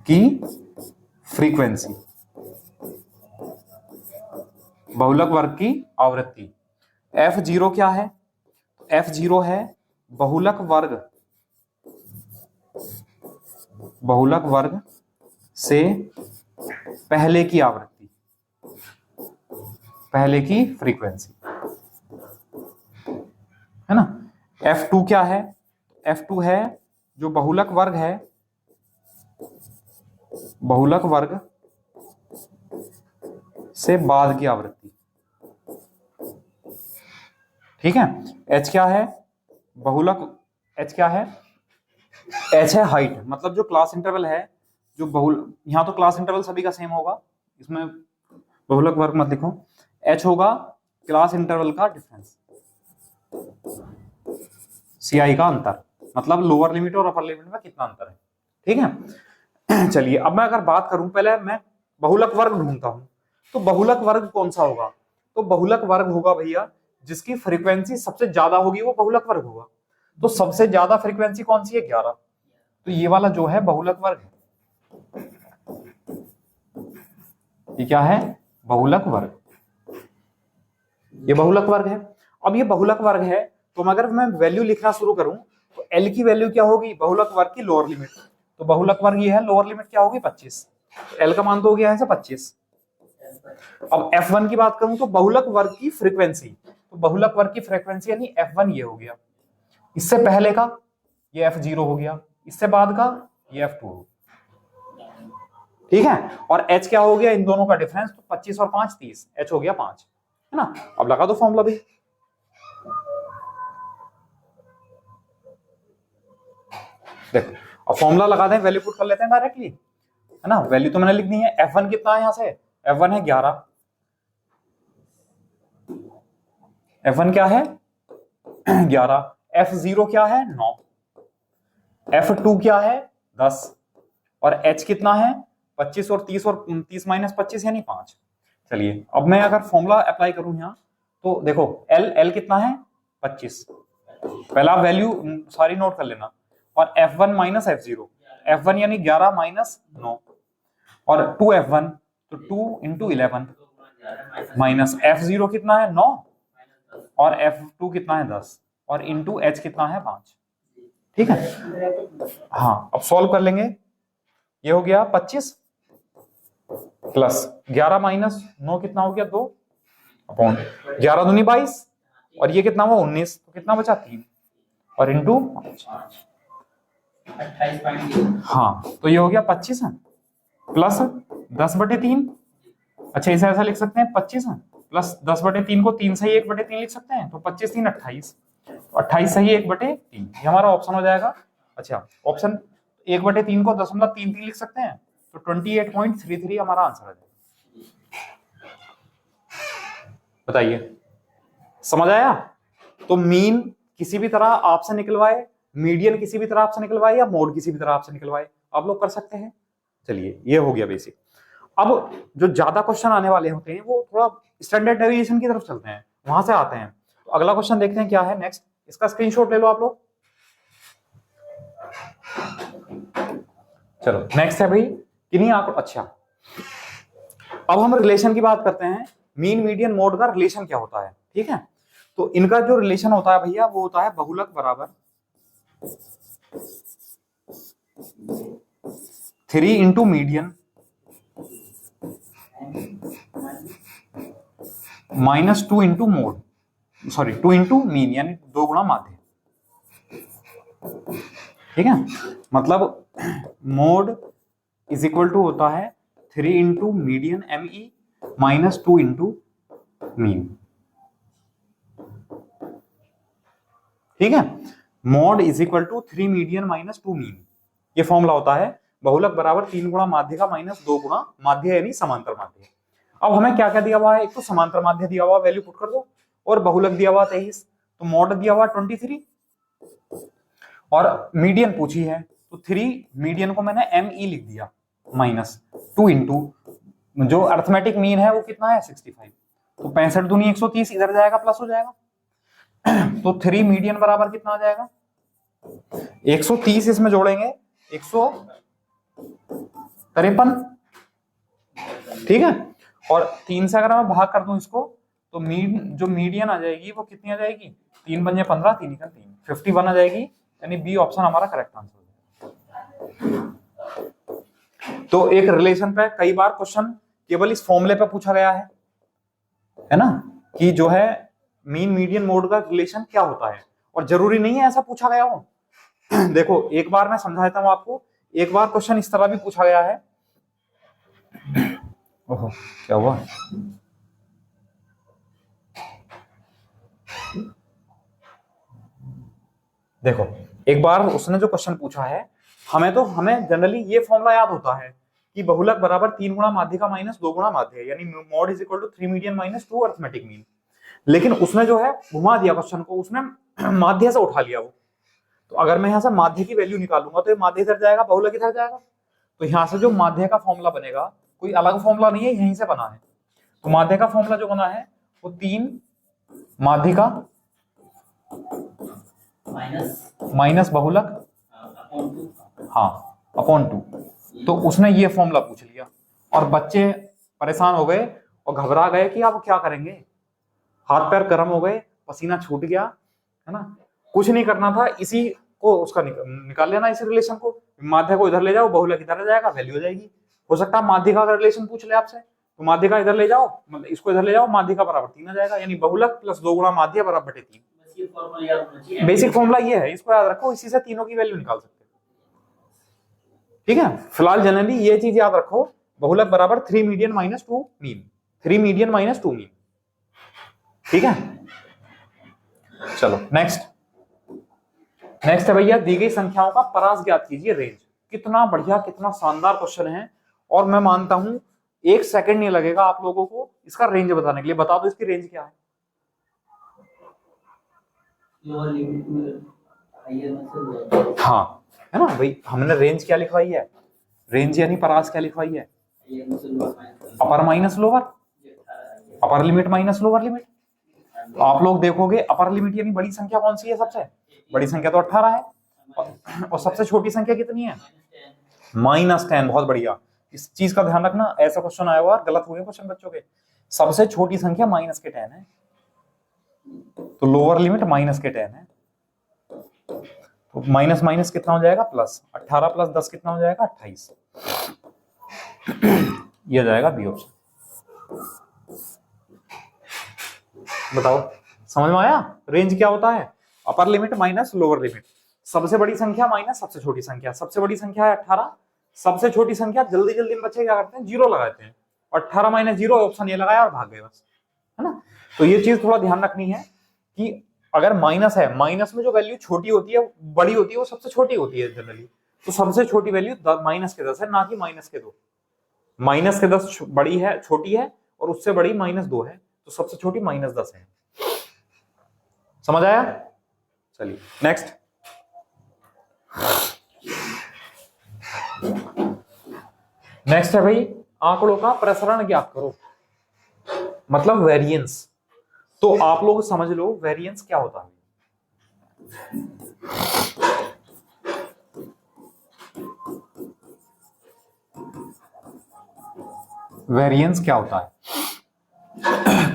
की फ्रीक्वेंसी, बहुलक वर्ग की आवृत्ति। F0 क्या है? F0 है बहुलक वर्ग, बहुलक वर्ग से पहले की आवृत्ति, पहले की फ्रीक्वेंसी, है ना। F2 क्या है? F2 है जो बहुलक वर्ग है, बहुलक वर्ग से बाद की आवृत्ति, ठीक है। H क्या है? बहुलक H क्या है? H है हाइट, मतलब जो क्लास इंटरवल है, जो बहुल, यहां तो क्लास इंटरवल सभी का सेम होगा, इसमें बहुलक वर्ग मत लिखो। H होगा क्लास इंटरवल का डिफरेंस, CI का अंतर, मतलब लोअर लिमिट और अपर लिमिट में कितना अंतर है, ठीक है। चलिए अब मैं अगर बात करूं, पहले मैं बहुलक वर्ग ढूंढता हूं, तो बहुलक वर्ग कौन सा होगा? तो बहुलक वर्ग होगा भैया जिसकी फ्रीक्वेंसी सबसे ज्यादा होगी, वो बहुलक वर्ग होगा। तो सबसे ज्यादा फ्रीक्वेंसी कौन सी है? 11। तो ये वाला जो है बहुलक वर्ग है, ये क्या है? बहुलक वर्ग, ये बहुलक वर्ग है। अब ये बहुलक वर्ग है, तो अगर मैं वैल्यू लिखना शुरू करूं, तो L की वैल्यू क्या होगी? बहुलक वर्ग की लोअर लिमिट, तो बहुलक वर्ग ये है, लोअर लिमिट क्या होगी? 25। तो L का मान तो हो गया है 25। अब F1 की बात करूं तो बहुलक वर्ग की फ्रीक्वेंसी, तो बहुलक वर्ग की फ्रीक्वेंसी यानी F1 ये हो गया, इससे पहले का ये F0 हो गया, इससे बाद का ये F2 हो, ठीक है। और H क्या हो गया? इन दोनों का डिफरेंस, तो 25 और 5 30, H हो गया 5, है ना। अब लगा दो फॉर्मूला भी, देखो अब फॉर्मूला लगा दें, वैल्यू पुट कर लेते हैं डायरेक्टली, है ना। वैल्यू तो मैंने लिख दी है। F1 कितना है? यहां से F1 है 11, F1 क्या है? 11। F0 क्या है? 9। F2 क्या है? 10। और H कितना है? 25 और 30 माइनस 25 यानी 5। चलिए अब मैं अगर फॉर्मूला अप्लाई करूं यहाँ, तो देखो L कितना है? 25। पहला वैल्यू सारी नोट कर लेना, और F1 माइनस F0, F1 यानी 11 माइनस 9, और 2F1 तो 2 इंटू 11 माइनस F0 कितना है? 9, और F2 कितना है? 10, और इंटू H कितना है? 5, ठीक है। हाँ अब सॉल्व कर लेंगे, ये हो गया 25 प्लस 11 माइनस 9 कितना हो गया? 2 अपॉन 11 दूनी 22, और ये कितना हुआ? 19, तो कितना बचा? 3, और इंटू 28.3। हाँ तो ये हो गया 25 है प्लस 10/3। अच्छा इसे ऐसा लिख सकते हैं 25 है प्लस 10/3 को 3 से ही 1/3 लिख सकते हैं, तो 25 3 28, 28 सही 1/3, ये हमारा ऑप्शन हो जाएगा। अच्छा ऑप्शन 1/3 को 0.33 लिख सकते हैं, तो 28.33 हमारा आंसर है। बताइए समझ आया? तो मीन किसी भी तरह आपसे निकलवाए, मीडियन किसी भी तरह आपसे निकलवाए, या मोड किसी भी तरह आपसे निकलवाए, आप लोग कर सकते हैं। चलिए ये हो गया बेसिक। अब जो ज्यादा क्वेश्चन आने वाले होते हैं वो थोड़ा स्टैंडर्ड डेविएशन की तरफ चलते हैं, वहां से आते हैं। तो अगला क्वेश्चन देखते हैं क्या है नेक्स्ट, इसका स्क्रीनशॉट ले लो आप लोग। चलो नेक्स्ट है भाई किन्हीं आंकड़ों। अच्छा अब हम रिलेशन की बात करते हैं, मीन मीडियन मोड का रिलेशन क्या होता है, ठीक है। तो इनका जो रिलेशन होता है भैया वो होता है बहुलक बराबर 3 into median minus 2 into mode, sorry 2 into mean, यानी 2 गुणा माध्य, ठीक है। मतलब मोड इज इक्वल टू होता है 3 into median ME minus 2 into mean, ठीक है। Mode is equal to 3 median minus 2 mean, ये फॉर्मूला होता है बहुलक बराबर 3 गुणा माध्य का माइनस 2 गुणा माध्य यानी समांतर माध्य। अब हमें क्या क्या दिया हुआ है, एक तो समांतर माध्य दिया हुआ, वैल्यू पुट कर दो, और बहुलक दिया हुआ 23, तो मॉड दिया हुआ 23, और मीडियन पूछी है तो 3 मीडियन को मैंने ME लिख दिया माइनस 2 इंटू जो अर्थमेटिक मीन है वो कितना है 65, तो 65 दूनी 130, इधर जाएगा प्लस हो जाएगा, तो 3 मीडियन बराबर कितना आ जाएगा 130, इसमें जोड़ेंगे 153, ठीक है, और 3 से अगर मैं भाग कर दूं इसको तो जो मीडियन आ जाएगी वो कितनी आ जाएगी, 3 पंजे 15, 3 का 3, 51 आ जाएगी, यानी बी ऑप्शन हमारा करेक्ट आंसर है। तो एक रिलेशन पे कई बार क्वेश्चन केवल इस फॉर्मूले पे पूछा गया है ना, कि जो है मीन मीडियन मोड का रिलेशन क्या होता है, और जरूरी नहीं है ऐसा पूछा गया हो। देखो एक बार मैं समझा देता हूं आपको, एक बार क्वेश्चन इस तरह भी पूछा गया है, ओहो क्या हुआ, देखो एक बार उसने जो क्वेश्चन पूछा है, हमें जनरली ये फॉर्मूला याद होता है कि बहुलक बराबर 3 गुणा माध्य का माइनस 2 गुणा माध्य है, यानी mode is equal to 3 median minus 2 arithmetic mean. लेकिन उसने जो है घुमा दिया क्वेश्चन को, उसने माध्य से उठा लिया वो, तो अगर मैं यहाँ से माध्य की वैल्यू निकालूंगा तो ये माध्य इधर जाएगा, बहुलक इधर जाएगा, तो यहाँ से जो माध्य का फॉर्मूला बनेगा कोई अलग फॉर्मूला नहीं है, यहीं से बना है, तो माध्य का फॉर्मूला जो बना है वो 3 माध्य का माइनस बहुलक हाँ अपॉन 2, तो उसने ये फॉर्मूला पूछ लिया, और बच्चे परेशान हो गए और घबरा गए कि अब क्या करेंगे, हाथ पैर गर्म हो गए, पसीना छूट गया, है ना, कुछ नहीं करना था, इसी को उसका निकाल लेना, इसी रिलेशन को, माध्य को इधर ले जाओ, बहुलक इधर जाएगा, वैल्यू हो जाएगी। हो सकता है माध्य का रिलेशन पूछ ले आपसे, तो माध्य का इधर ले जाओ, मतलब इसको इधर ले जाओ, माध्य का बराबर 3 आ जाएगा, यानी बहुलक प्लस 2 गुणा माध्य बराबर 3। बेसिक फॉर्मूला ये है, इसको याद रखो, इसी से तीनों की वैल्यू निकाल सकते हो, ठीक है। फिलहाल जनरली ये चीज याद रखो, बहुलक बराबर 3 median minus 2 mean, 3 median minus 2 mean, ठीक है। चलो नेक्स्ट है भैया, दी गई संख्याओं का परास ज्ञात कीजिए रेंज। कितना बढ़िया, कितना शानदार क्वेश्चन है, और मैं मानता हूं 1 सेकंड नहीं लगेगा आप लोगों को इसका रेंज बताने के लिए। बता दो इसकी रेंज क्या है। हाँ है ना भाई, हमने रेंज क्या लिखवाई है, रेंज यानी परास क्या लिखवाई है, अपर माइनस लोअर, अपर लिमिट माइनस लोअर लिमिट। तो आप लोग देखोगे अपर लिमिट यानी बड़ी संख्या कौन सी है, सबसे बड़ी संख्या तो 18 है, और सबसे छोटी संख्या कितनी है -10। बहुत बढ़िया, इस चीज का ध्यान रखना, ऐसा क्वेश्चन आया हुआ गलत हुए क्वेश्चन बच्चों के, सबसे छोटी संख्या -10 है, तो लोअर लिमिट -10 है, तो माइनस माइनस कितना हो जाएगा प्लस, 18 प्लस 10 कितना हो जाएगा 28, ये हो जाएगा बी ऑप्शन। बताओ समझ में आया, रेंज क्या होता है, upper limit minus lower limit, सबसे बड़ी संख्या माइनस सबसे छोटी संख्या, सबसे बड़ी संख्या है 18, सबसे छोटी संख्या, जल्दी जल्दी बच्चे क्या करते हैं 0 लगाते हैं, और 18 माइनस 0 ऑप्शन ये लगाया और भाग गए बस, है ना। तो ये चीज थोड़ा ध्यान रखनी है कि अगर माइनस है, माइनस में जो वैल्यू छोटी होती है बड़ी होती है, वो सबसे छोटी होती है जनरली, तो सबसे छोटी वैल्यू -10 है, ना कि -2। -10 बड़ी है, छोटी है, और उससे बड़ी -2 है, तो सबसे छोटी -10 है। समझ आया, चलिए नेक्स्ट। नेक्स्ट है भाई, आंकड़ों का प्रसरण ज्ञात करो, मतलब वेरिएंस। तो आप लोग समझ लो वेरिएंस क्या होता है। वेरिएंस क्या होता है,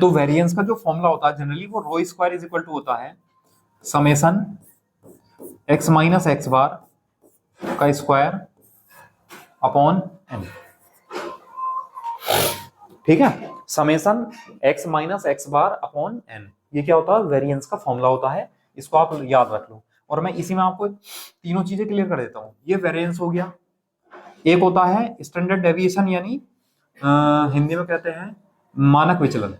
तो वेरिएंस का जो फॉर्मूला होता है जनरली वो रो स्क्वायर इज इक्वल टू होता है summation x minus x bar का स्क्वायर अपॉन n, ठीक है, summation x minus x bar upon n, ये क्या होता है वेरिएंस का फॉर्मूला होता है, इसको आप याद रख लो। और मैं इसी में आपको तीनों चीजें क्लियर कर देता हूं। ये वेरिएंस हो गया, एक होता है स्टैंडर्ड डेविएशन, यानी हिंदी में कहते हैं मानक विचलन,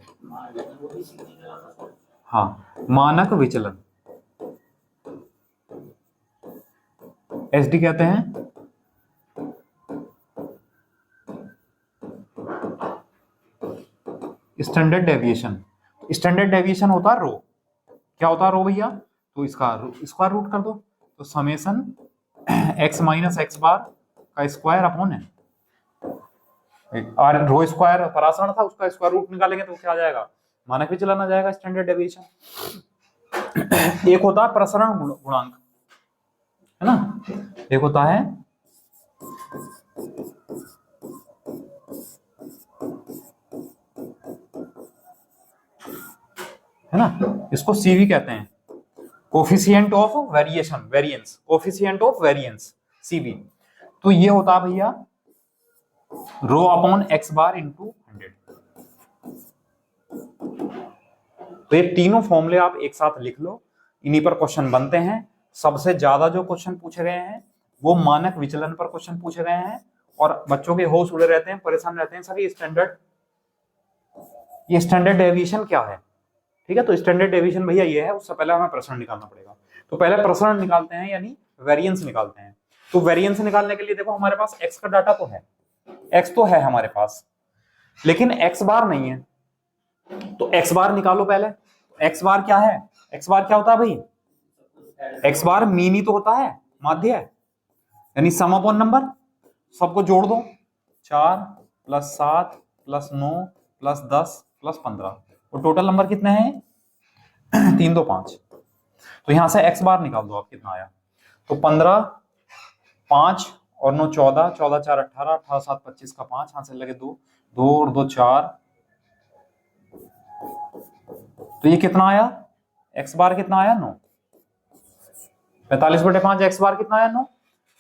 हाँ मानक विचलन, एसडी कहते हैं। Standard deviation. तो स्टैंडर्ड डेविएशन होता है रो। क्या होता है रो भैया? तो इसका स्क्वायर रूट कर दो, तो summation x minus x bar का स्क्वायर अपॉन है, और रो स्क्वायर परासरण था, उसका स्क्वायर रूट निकालेंगे तो क्या आ जाएगा? मानक विचलन आ जाएगा, स्टैंडर्ड डेविएशन। एक होता है प्रसरण गुणांक, है ना, एक होता है ना, इसको सीवी कहते हैं, coefficient of variation, variance, coefficient of variance, CV. तो ये होता है भैया rho upon x bar into 100। तो ये तीनों फॉर्मूले आप एक साथ लिख लो, इन्हीं पर क्वेश्चन बनते हैं। सबसे ज्यादा जो क्वेश्चन पूछे गए हैं वो मानक विचलन पर क्वेश्चन पूछे गए हैं, और बच्चों के होश उड़े रहते हैं, परेशान रहते हैं सर ये स्टैंडर्ड डेविएशन क्या है। ठीक है, तो स्टैंडर्ड डेविएशन भैया ये है, उससे पहले हमें प्रसरण निकालना पड़ेगा। तो पहले प्रसरण निकालते हैं, यानी वेरिएंस निकालते हैं। तो वेरिएंस निकालने के लिए देखो हमारे पास एक्स का डाटा तो है, एक्स तो है हमारे पास, लेकिन एक्स बार नहीं है। तो एक्स बार निकालो पहले। एक्स बार क्या है? एक्स बार क्या होता है भाई? एक्स बार मीन ही तो होता है, माध्य है, यानी सम अपॉन नंबर, सबको जोड़ दो, 4 + 7 + 9 + 10 + 15, और टोटल नंबर कितने हैं? 3 2 5। तो यहां से एक्स बार निकाल दो आप, कितना आया? तो 15, 5 और 9 14, 14 4 18, 18 7 25 का 5, यहां से लगे 2, 2 और 2 4। तो ये कितना आया? एक्स बार कितना आया? 9। 45/5 एक्स बार कितना आया? 9।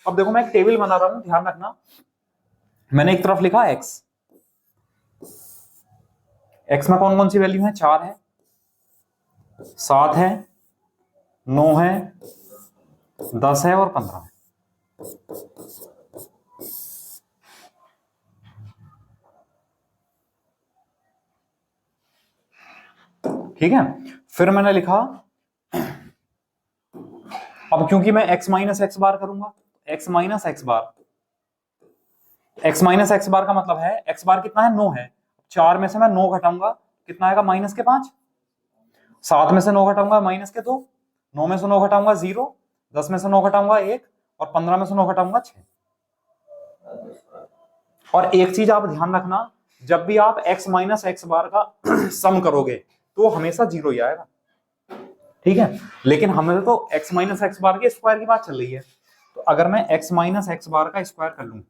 अब देखो मैं एक टेबल बना रहा हूं, ध्यान रखना, मैंने एक तरफ लिखा एक्स, एक्स में कौन कौन सी वैल्यू है? 4 है, 7 है, 9 है, 10 है और 15 है। ठीक है, फिर मैंने लिखा, अब क्योंकि मैं x माइनस एक्स बार करूंगा, x माइनस एक्स बार, x माइनस एक्स बार का मतलब है x बार कितना है? 9 है। 4 में से मैं 9 घटाऊंगा, कितना आएगा? -5। 7 में से 9 घटाऊंगा -2, 9 में से 9 घटाऊंगा 0, 10 में से 9 घटाऊंगा 1, और 15 में से 9 घटाऊंगा 6। और एक चीज आप ध्यान रखना, जब भी आप x माइनस एक्स बार का सम करोगे तो हमेशा 0 ही आएगा। ठीक है, लेकिन हमें तो x माइनस एक्स बार के स्क्वायर की बात चल रही है। तो अगर मैं x माइनस एक्स बार का स्क्वायर कर लूं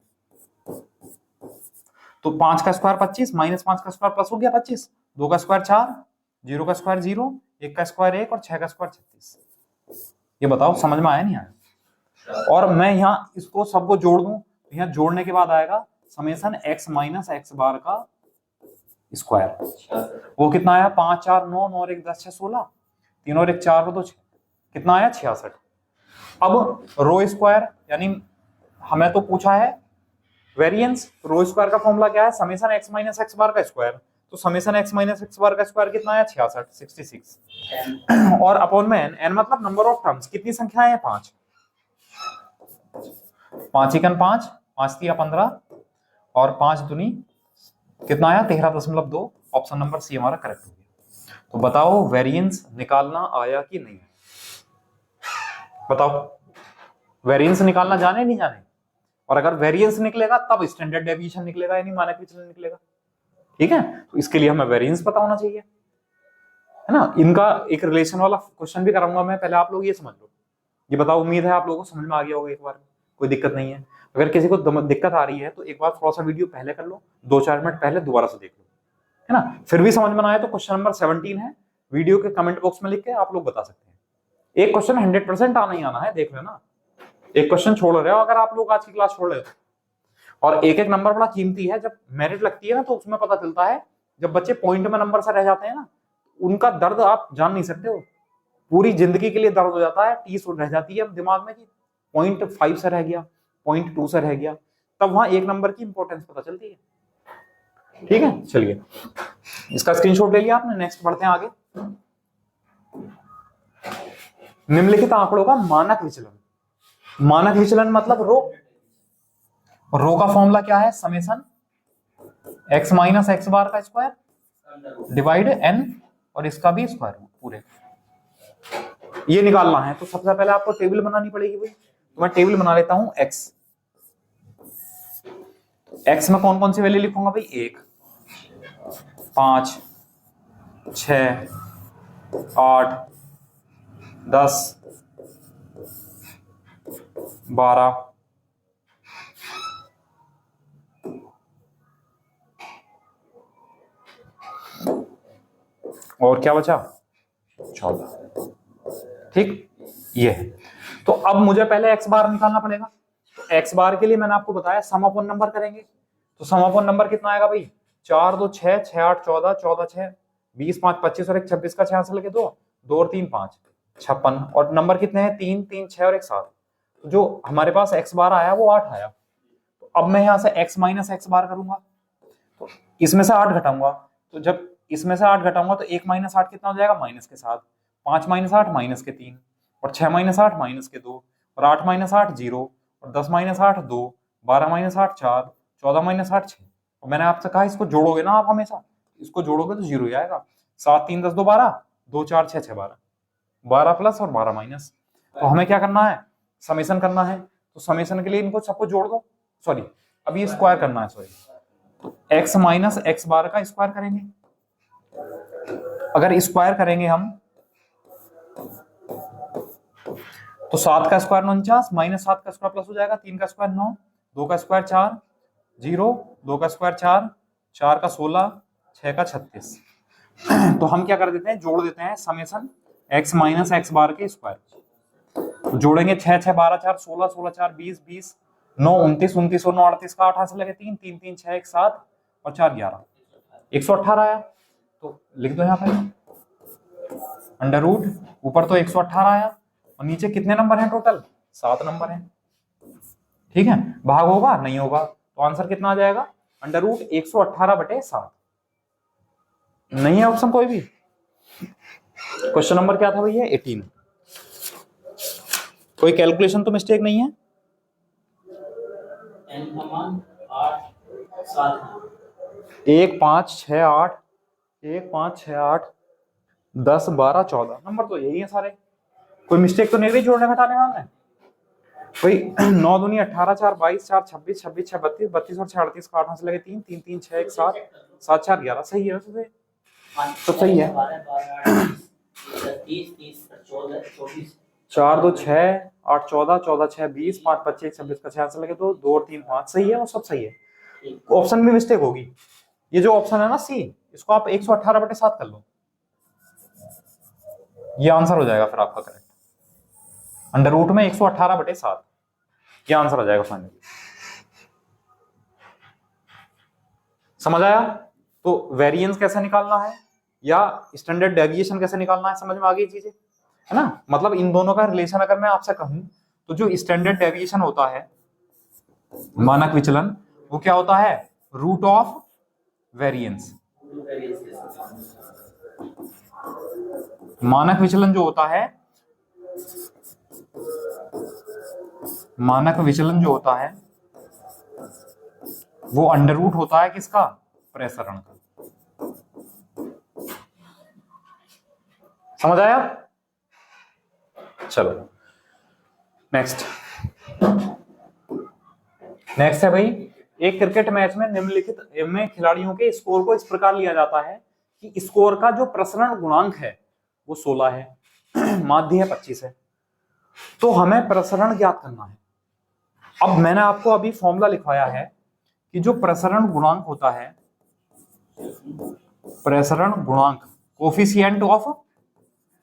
तो 5 का स्क्वायर 25, -5 का स्क्वायर प्लस हो गया 25, 2 का स्क्वायर 4, 0 का स्क्वायर 0, 1 का स्क्वायर 1 और 6 का स्क्वायर 36। ये बताओ समझ में आया नहीं आया? और मैं यहाँ इसको सबको जोड़ दूं, यहाँ जोड़ने के बाद आएगा summation x minus x bar का स्क्वायर। वो कितना आया? 5 4 9, 9 और 1 10 6 16, 3 और 1 4 और 2 6, कितना आया? 66। अब रो स्क्वायर, यानी हमें तो पूछा है वेरिएंस, रो स्क्वायर का फॉर्मूला क्या है? Summation x minus x bar का स्क्वायर। तो summation x minus x bar का स्क्वायर कितना आया? 66। और अपॉन में n मतलब नंबर ऑफ टर्म्स, कितनी संख्याएं हैं? 5। 5 एकन 5, 5 तिया 15 और 5 दूनी कितना आया? 13.2। ऑप्शन नंबर सी हमारा करेक्ट हो गया। तो बताओ वेरिएंस निकालना आया कि नहीं? बताओ वेरिएंस निकालना जाने नहीं जाने? और अगर वेरिएंस निकलेगा तब स्टैंडर्ड डेविएशन निकलेगा, यानी मानक विचलन निकलेगा। ठीक है, तो इसके लिए हमें वेरिएंस पता होना चाहिए, है ना। इनका एक रिलेशन वाला क्वेश्चन भी कराऊंगा मैं, पहले आप लोग ये समझ लो। ये बताओ, उम्मीद है आप लोगों को समझ में आ गया होगा, एक बार कोई दिक्कत नहीं है। अगर किसी को दिक्कत आ रही है तो एक बार थोड़ा सा वीडियो पहले कर लो, 2-4 मिनट पहले दोबारा से देख लो, है ना। फिर भी समझ में ना आए तो क्वेश्चन नंबर 17 है, वीडियो के कमेंट बॉक्स में लिख के आप लोग बता सकते हैं। एक क्वेश्चन 100% आना ही आना है, देख लेना। एक क्वेश्चन छोड़ रहे हो अगर आप लोग आज की क्लास छोड़ रहे हो, और एक एक नंबर बड़ा कीमती है। जब मेरिट लगती है ना तो उसमें पता चलता है, जब बच्चे पॉइंट में नंबर से रह जाते हैं ना, उनका दर्द आप जान नहीं सकते हो। पूरी जिंदगी के लिए दर्द हो जाता है, टीस रह जाती है दिमाग में कि 0.5 से रह गया, 0.2 से रह गया, तब वहां एक नंबर की इंपॉर्टेंस पता चलती है। ठीक है, चलिए इसका स्क्रीनशॉट ले लिया आपने, नेक्स्ट बढ़ते हैं आगे। निम्नलिखित आंकड़ों का मानक विचलन। मानक विचलन मतलब रो का फॉर्मूला क्या है? Summation x minus x bar का स्क्वायर डिवाइड n और इसका भी स्क्वायर रूट पूरे, ये निकालना है। तो सबसे पहले आपको टेबल बनानी पड़ेगी भाई। तो मैं टेबल बना लेता हूं x। x में कौन कौन सी वैल्यू लिखूंगा भाई? 1, 5, 6, 8, 10, 12, और क्या बचा? 14। ठीक, ये है। तो अब मुझे पहले x बार निकालना पड़ेगा। तो x बार के लिए मैंने आपको बताया सम अपॉन नंबर करेंगे। तो सम अपॉन नंबर कितना आएगा भाई? 4 2 6, 6 8 14, 14 6 20, 5 25 और 1 26 का 6 से लेके 2 2 और 3 5 56। और नंबर कितने हैं? 3 3 6 और 1 7। तो जो हमारे पास x बार आया वो 8 आया। तो अब मैं यहाँ से x माइनस x बार करूंगा। तो इसमें से 8 घटाऊंगा। तो जब इसमें से 8 घटाऊंगा तो 1 माइनस 8 कितना हो जाएगा? माइनस के 7। 5 माइनस 8 माइनस के 3 और 6 माइनस 8 माइनस के 2 और 8 माइनस 8 0 और 10 माइनस 8 2, 12 माइनस 8 4, 14 माइनस 8 6। और मैंने आपसे कहा इसको जोड़ोगे ना आप हमेशा, इसको जोड़ोगे तो 0 ही आएगा। 7 3 10 2 12, 2 4 6 6 12, 12 प्लस और 12 माइनस। तो हमें क्या करना है? समेशन करना है। तो समेशन के लिए इनको सबको जोड़ दो। सॉरी, अब ये स्क्वायर करना है। सॉरी, तो x माइनस x बार का स्क्वायर करेंगे। अगर स्क्वायर करेंगे हम तो 7 का स्क्वायर 49 माइनस 7 का स्क्वायर प्लस हो जाएगा, 3 का स्क्वायर 9, 2 का स्क्वायर 4 0, 2 का स्क्वायर 4, 4 का 16, 6 का 36। तो हम क्या कर देते हैं? जोड़ देते हैं समेशन x माइनस x बार के स्क्वायर। जोड़ेंगे 6 6 12 4 16, 16 4 20, 20 9 29, 29 और 9 38 का 8 से लगे 3 3 3 6 1 7 और 4 11, 118 आया। तो लिख दो यहाँ पे अंडर रूट, ऊपर तो 118 आया और नीचे कितने नंबर हैं टोटल? 7 नंबर हैं। ठीक है, भाग होगा? नहीं होगा। तो आंसर कितना आ जाएगा? Under root 118/7। नहीं है ऑप्शन कोई भी। क्वेश्चन नंबर क्या था भैया? 18। कोई कैलकुलेशन तो मिस्टेक नहीं है? n का मान 8 7 है। 1 5 6 8, 1 5 6 8 10 12 14 नंबर तो यही है सारे। कोई मिस्टेक तो नहीं रही जोड़ने घटाने वाले में? भाई 9 दूनी 18 4 22 4 26 26 6 32 32 और 6 38 का 8 से लगे 3 3 3 6 1 7 7 4 11। सही है वैसे तो सही है। 4 2 6 8 14 14 6 20 5 25 26 का 6 से लगे 2 2 और 3 5। सही है, वो सब सही है। ऑप्शन में मिस्टेक होगी। ये जो ऑप्शन है ना सी, इसको आप 118/7 कर लो, ये आंसर हो जाएगा फिर आपका करेक्ट। अंडर रूट में 118/7 ये आंसर आ जाएगा फाइनली। समझ आया? तो वेरिएंस कैसे निकालना है या स्टैंडर्ड डेविएशन कैसे निकालना है, समझ में आ गई चीजें, है ना? मतलब इन दोनों का रिलेशन अगर मैं आपसे कहूं तो जो स्टैंडर्ड डेविएशन होता है, मानक विचलन, वो क्या होता है? Root of variance. मानक विचलन जो होता है, मानक विचलन जो होता है वो अंडर रूट होता है किसका? प्रसरण का। समझ आया? चलो नेक्स्ट है भाई, एक क्रिकेट मैच में निम्नलिखित में खिलाड़ियों के स्कोर को इस प्रकार लिया जाता है कि स्कोर का जो प्रसरण गुणांक है वो 16 है, माध्य है 25 है। तो हमें प्रसरण ज्ञात करना है। अब मैंने आपको अभी फॉर्मूला लिखवाया है कि जो प्रसरण गुणांक होता है, प्रसरण गुणांक, कोफिशिएंट ऑफ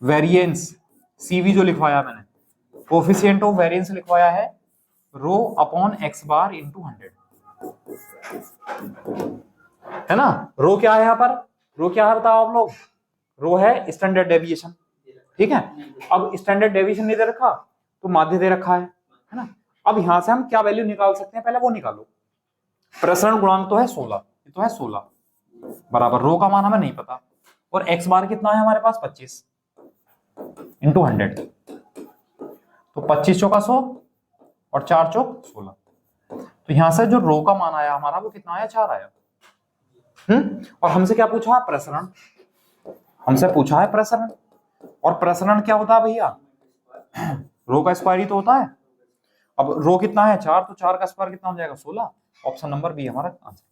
वेरिएंस, सीवी जो लिखवाया मैंने, कोफिशिएंट ऑफ वेरिएंस लिखवाया है rho upon x bar into 100, है ना? रो क्या है यहाँ पर? रो क्या है बताओ आप लोग? रो है स्टैंडर्ड डेविएशन। ठीक है, अब स्टैंडर्ड डेविएशन नहीं दे रखा तो माध्य दे रखा है ना? अब यहां से हम क्या वैल्यू निकाल सकते हैं, पहले वो निकालो। प्रसरण गुणांक तो है 16, ये तो है 16 बराबर रो का मान हमें नहीं पता, और एक्स बार कितना है हमारे पास? 25 इंटू 100। तो 25 चौका 100 और 4 चौक 16। तो यहां से जो रो का मान आया हमारा वो कितना आया? 4 आया। और हमसे क्या पूछा? प्रसरण। हमसे पूछा है प्रसरण, और प्रसरण क्या होता है भैया? रो का स्क्वायर ही तो होता है। अब रो कितना है? 4, तो 4 का स्क्वायर कितना हो जाएगा? 16। ऑप्शन नंबर बी हमारा आंसर।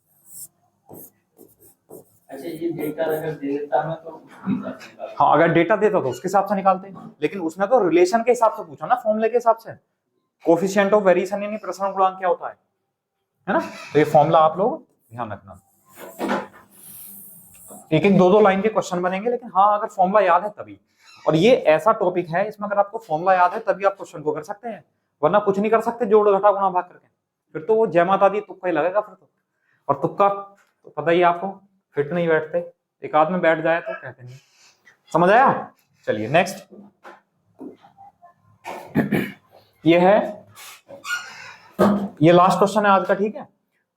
अच्छा, ये डेटा अगर दे देता हमें तो उसके हिसाब से निकालते हैं। हाँ, अगर डेटा देता तो उसके हिसाब से निकालते हैं, लेकिन उसने तो रिलेशन के हिसाब से पूछा ना, फॉर्मूले के हिसाब से। कोफिशिएंट ऑफ वेरिएशन यानी प्रसरण गुणांक क्या होता है ना? तो ये फॉर्मूला आप लोग ध्यान रखना। एक एक दो दो लाइन के क्वेश्चन बनेंगे, लेकिन हाँ अगर फॉर्मूला याद है तभी। और ये ऐसा टॉपिक है, इसमें अगर आपको फॉर्मूला याद है तभी आप क्वेश्चन को कर सकते हैं, वरना कुछ नहीं कर सकते जोड़ घटा गुणा भाग करके। फिर तो वो जय माता दी तुक्का ही लगेगा फिर तो। और तुक्का तो पता ही आपको फिट नहीं बैठते, एक आध में बैठ जाए तो कहते नहीं। समझ आया? चलिए नेक्स्ट। ये है, ये लास्ट क्वेश्चन है आज का, ठीक है।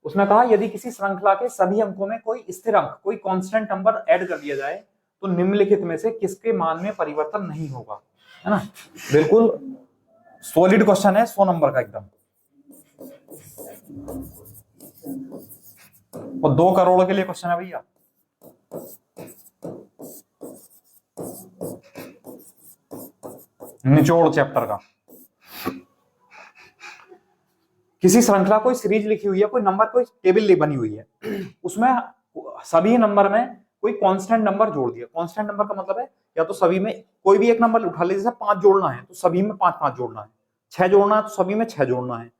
उसने कहा यदि किसी श्रृंखला के सभी अंकों में कोई स्थिर अंक, कोई कांस्टेंट नंबर ऐड कर दिया जाए तो निम्नलिखित में से किसके मान में परिवर्तन नहीं होगा, है ना। बिल्कुल सॉलिड क्वेश्चन है, 100 नंबर का एकदम। और 2 करोड़ के लिए क्वेश्चन है भैया। निचोड़ चैप्टर का। किसी श्रृंखला कोई सीरीज लिखी हुई है, कोई नंबर कोई टेबल बनी हुई है, उसमें सभी नंबर में कोई कांस्टेंट नंबर जोड़ दिया। कांस्टेंट नंबर का मतलब है या तो सभी में कोई भी एक नंबर उठा ले, जैसे 5 जोड़ना है तो सभी में 5 5 जोड़ना है, 6 जोड़ना है तो सभी में 6 जोड़ना है,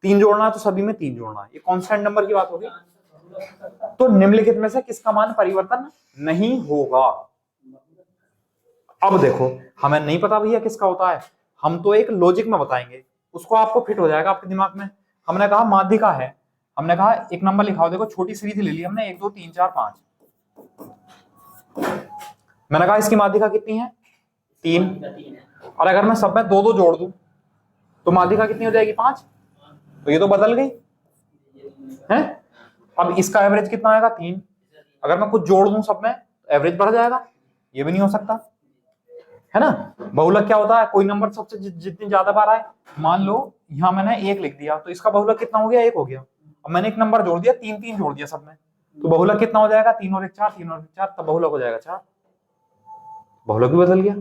3 जोड़ना है तो सभी में 3 जोड़ना है। ये कांस्टेंट नंबर की बात होगी। तो निम्नलिखित में से किसका मान परिवर्तन नहीं होगा? अब देखो हमें नहीं पता भैया किसका होता है, हम तो एक लॉजिक में बताएंगे, उसको आपको फिट हो जाएगा आपके दिमाग में। हमने कहा माध्यिका है, हमने कहा एक नंबर लिखाओ, देखो छोटी सीरीज ले ली हमने, 1 2 3 4 5। मैंने कहा इसकी माध्यिका कितनी है? 3। और अगर मैं सब में 2 2 जोड़ दूं तो माध्यिका कितनी हो जाएगी? 5। तो ये तो बदल गई है। अब इसका एवरेज कितना आएगा? 3। अगर मैं कुछ जोड़ दूं सब में तो एवरेज बढ़ जाएगा, ये भी नहीं हो सकता, है ना। बहुलक क्या होता है? कोई नंबर सबसे जितनी ज्यादा बार आए, मान लो यहां मैंने 1 लिख दिया तो इसका बहुलक कितना हो गया? 1 हो गया। अब मैंने एक नंबर जोड़ दिया, 3 3 जोड़ दिया सब में, तो बहुलक कितना हो जाएगा? 3 और 1 4, 3 और 1 4, तब बहुलक हो जाएगा 4। बहुलक भी बदल गया।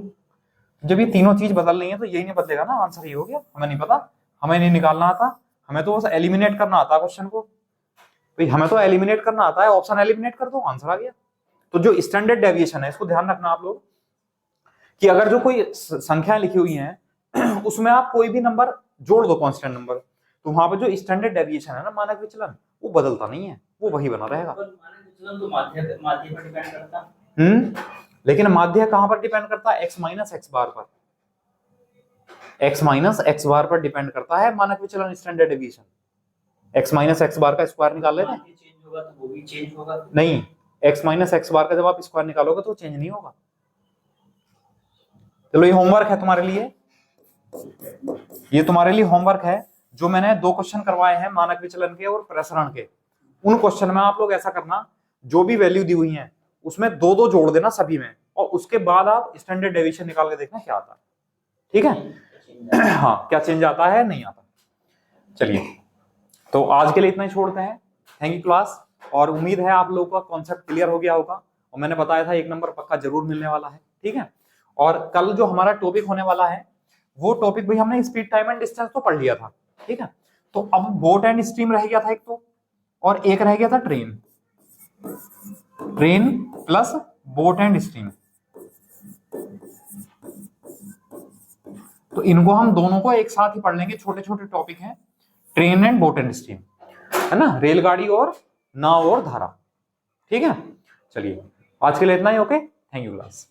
जब ये तीनों चीज बदल रही है तो यही नहीं बदलेगा ना, आंसर ये हो गया। हमें नहीं पता, हमें नहीं निकालना आता, हमें तो बस एलिमिनेट करना आता है क्वेश्चन को। तो हमें तो एलिमिनेट करना आता है, ऑप्शन एलिमिनेट कर दो, आंसर आ गया। तो जो स्टैंडर्ड डेविएशन है इसको ध्यान रखना आप लोग, कि अगर जो कोई संख्याएं लिखी हुई हैं उसमें आप कोई भी नंबर जोड़ दो कांस्टेंट नंबर, तो वहां पर जो स्टैंडर्ड डेविएशन है ना, मानक विचलन, वो बदलता नहीं है, वो वही बना रहेगा। मानक विचलन तो माध्य पर डिपेंड करता लेकिन माध्य कहां पर डिपेंड करता है? x माइनस एक्स बार पर। x माइनस एक्स बार पर डिपेंड करता है मानक विचलन, standard deviation. x minus x bar का स्क्वायर निकाल लेते हैं, चेंज होगा तो वो भी चेंज होगा। नहीं, x माइनस एक्स बार का जब आप स्क्वायर निकालोगे तो चेंज नहीं होगा। चलो ये होमवर्क है तुम्हारे लिए, ये तुम्हारे लिए होमवर्क है। जो मैंने 2 क्वेश्चन करवाए हैं मानक विचलन के और प्रसरण के, उन क्वेश्चन में आप लोग ऐसा करना, जो भी वैल्यू दी हुई है उसमें 2 2 जोड़ देना सभी में, और उसके बाद आप स्टैंडर्ड डेविएशन निकाल के देखना क्या आता है, ठीक है। हाँ, क्या चेंज आता है नहीं आता। चलिए तो आज के लिए इतना ही छोड़ते हैं। थैंक यू क्लास, और उम्मीद है आप लोगों का कॉन्सेप्ट क्लियर हो गया होगा, और मैंने बताया था 1 नंबर पक्का जरूर मिलने वाला है, ठीक है। और कल जो हमारा टॉपिक होने वाला है वो टॉपिक भाई हमने स्पीड टाइम एंड डिस्टेंस तो पढ़ लिया था, ठीक है। तो अब बोट एंड स्ट्रीम रह गया था एक तो, और एक रह गया था train. Train plus boat and stream, तो इनको हम दोनों को एक साथ ही पढ़ लेंगे। छोटे छोटे टॉपिक हैं, train and boat and stream, है ना, रेलगाड़ी और नाव और धारा, ठीक है। चलिए आज के लिए इतना ही, ओके, थैंक यू क्लास।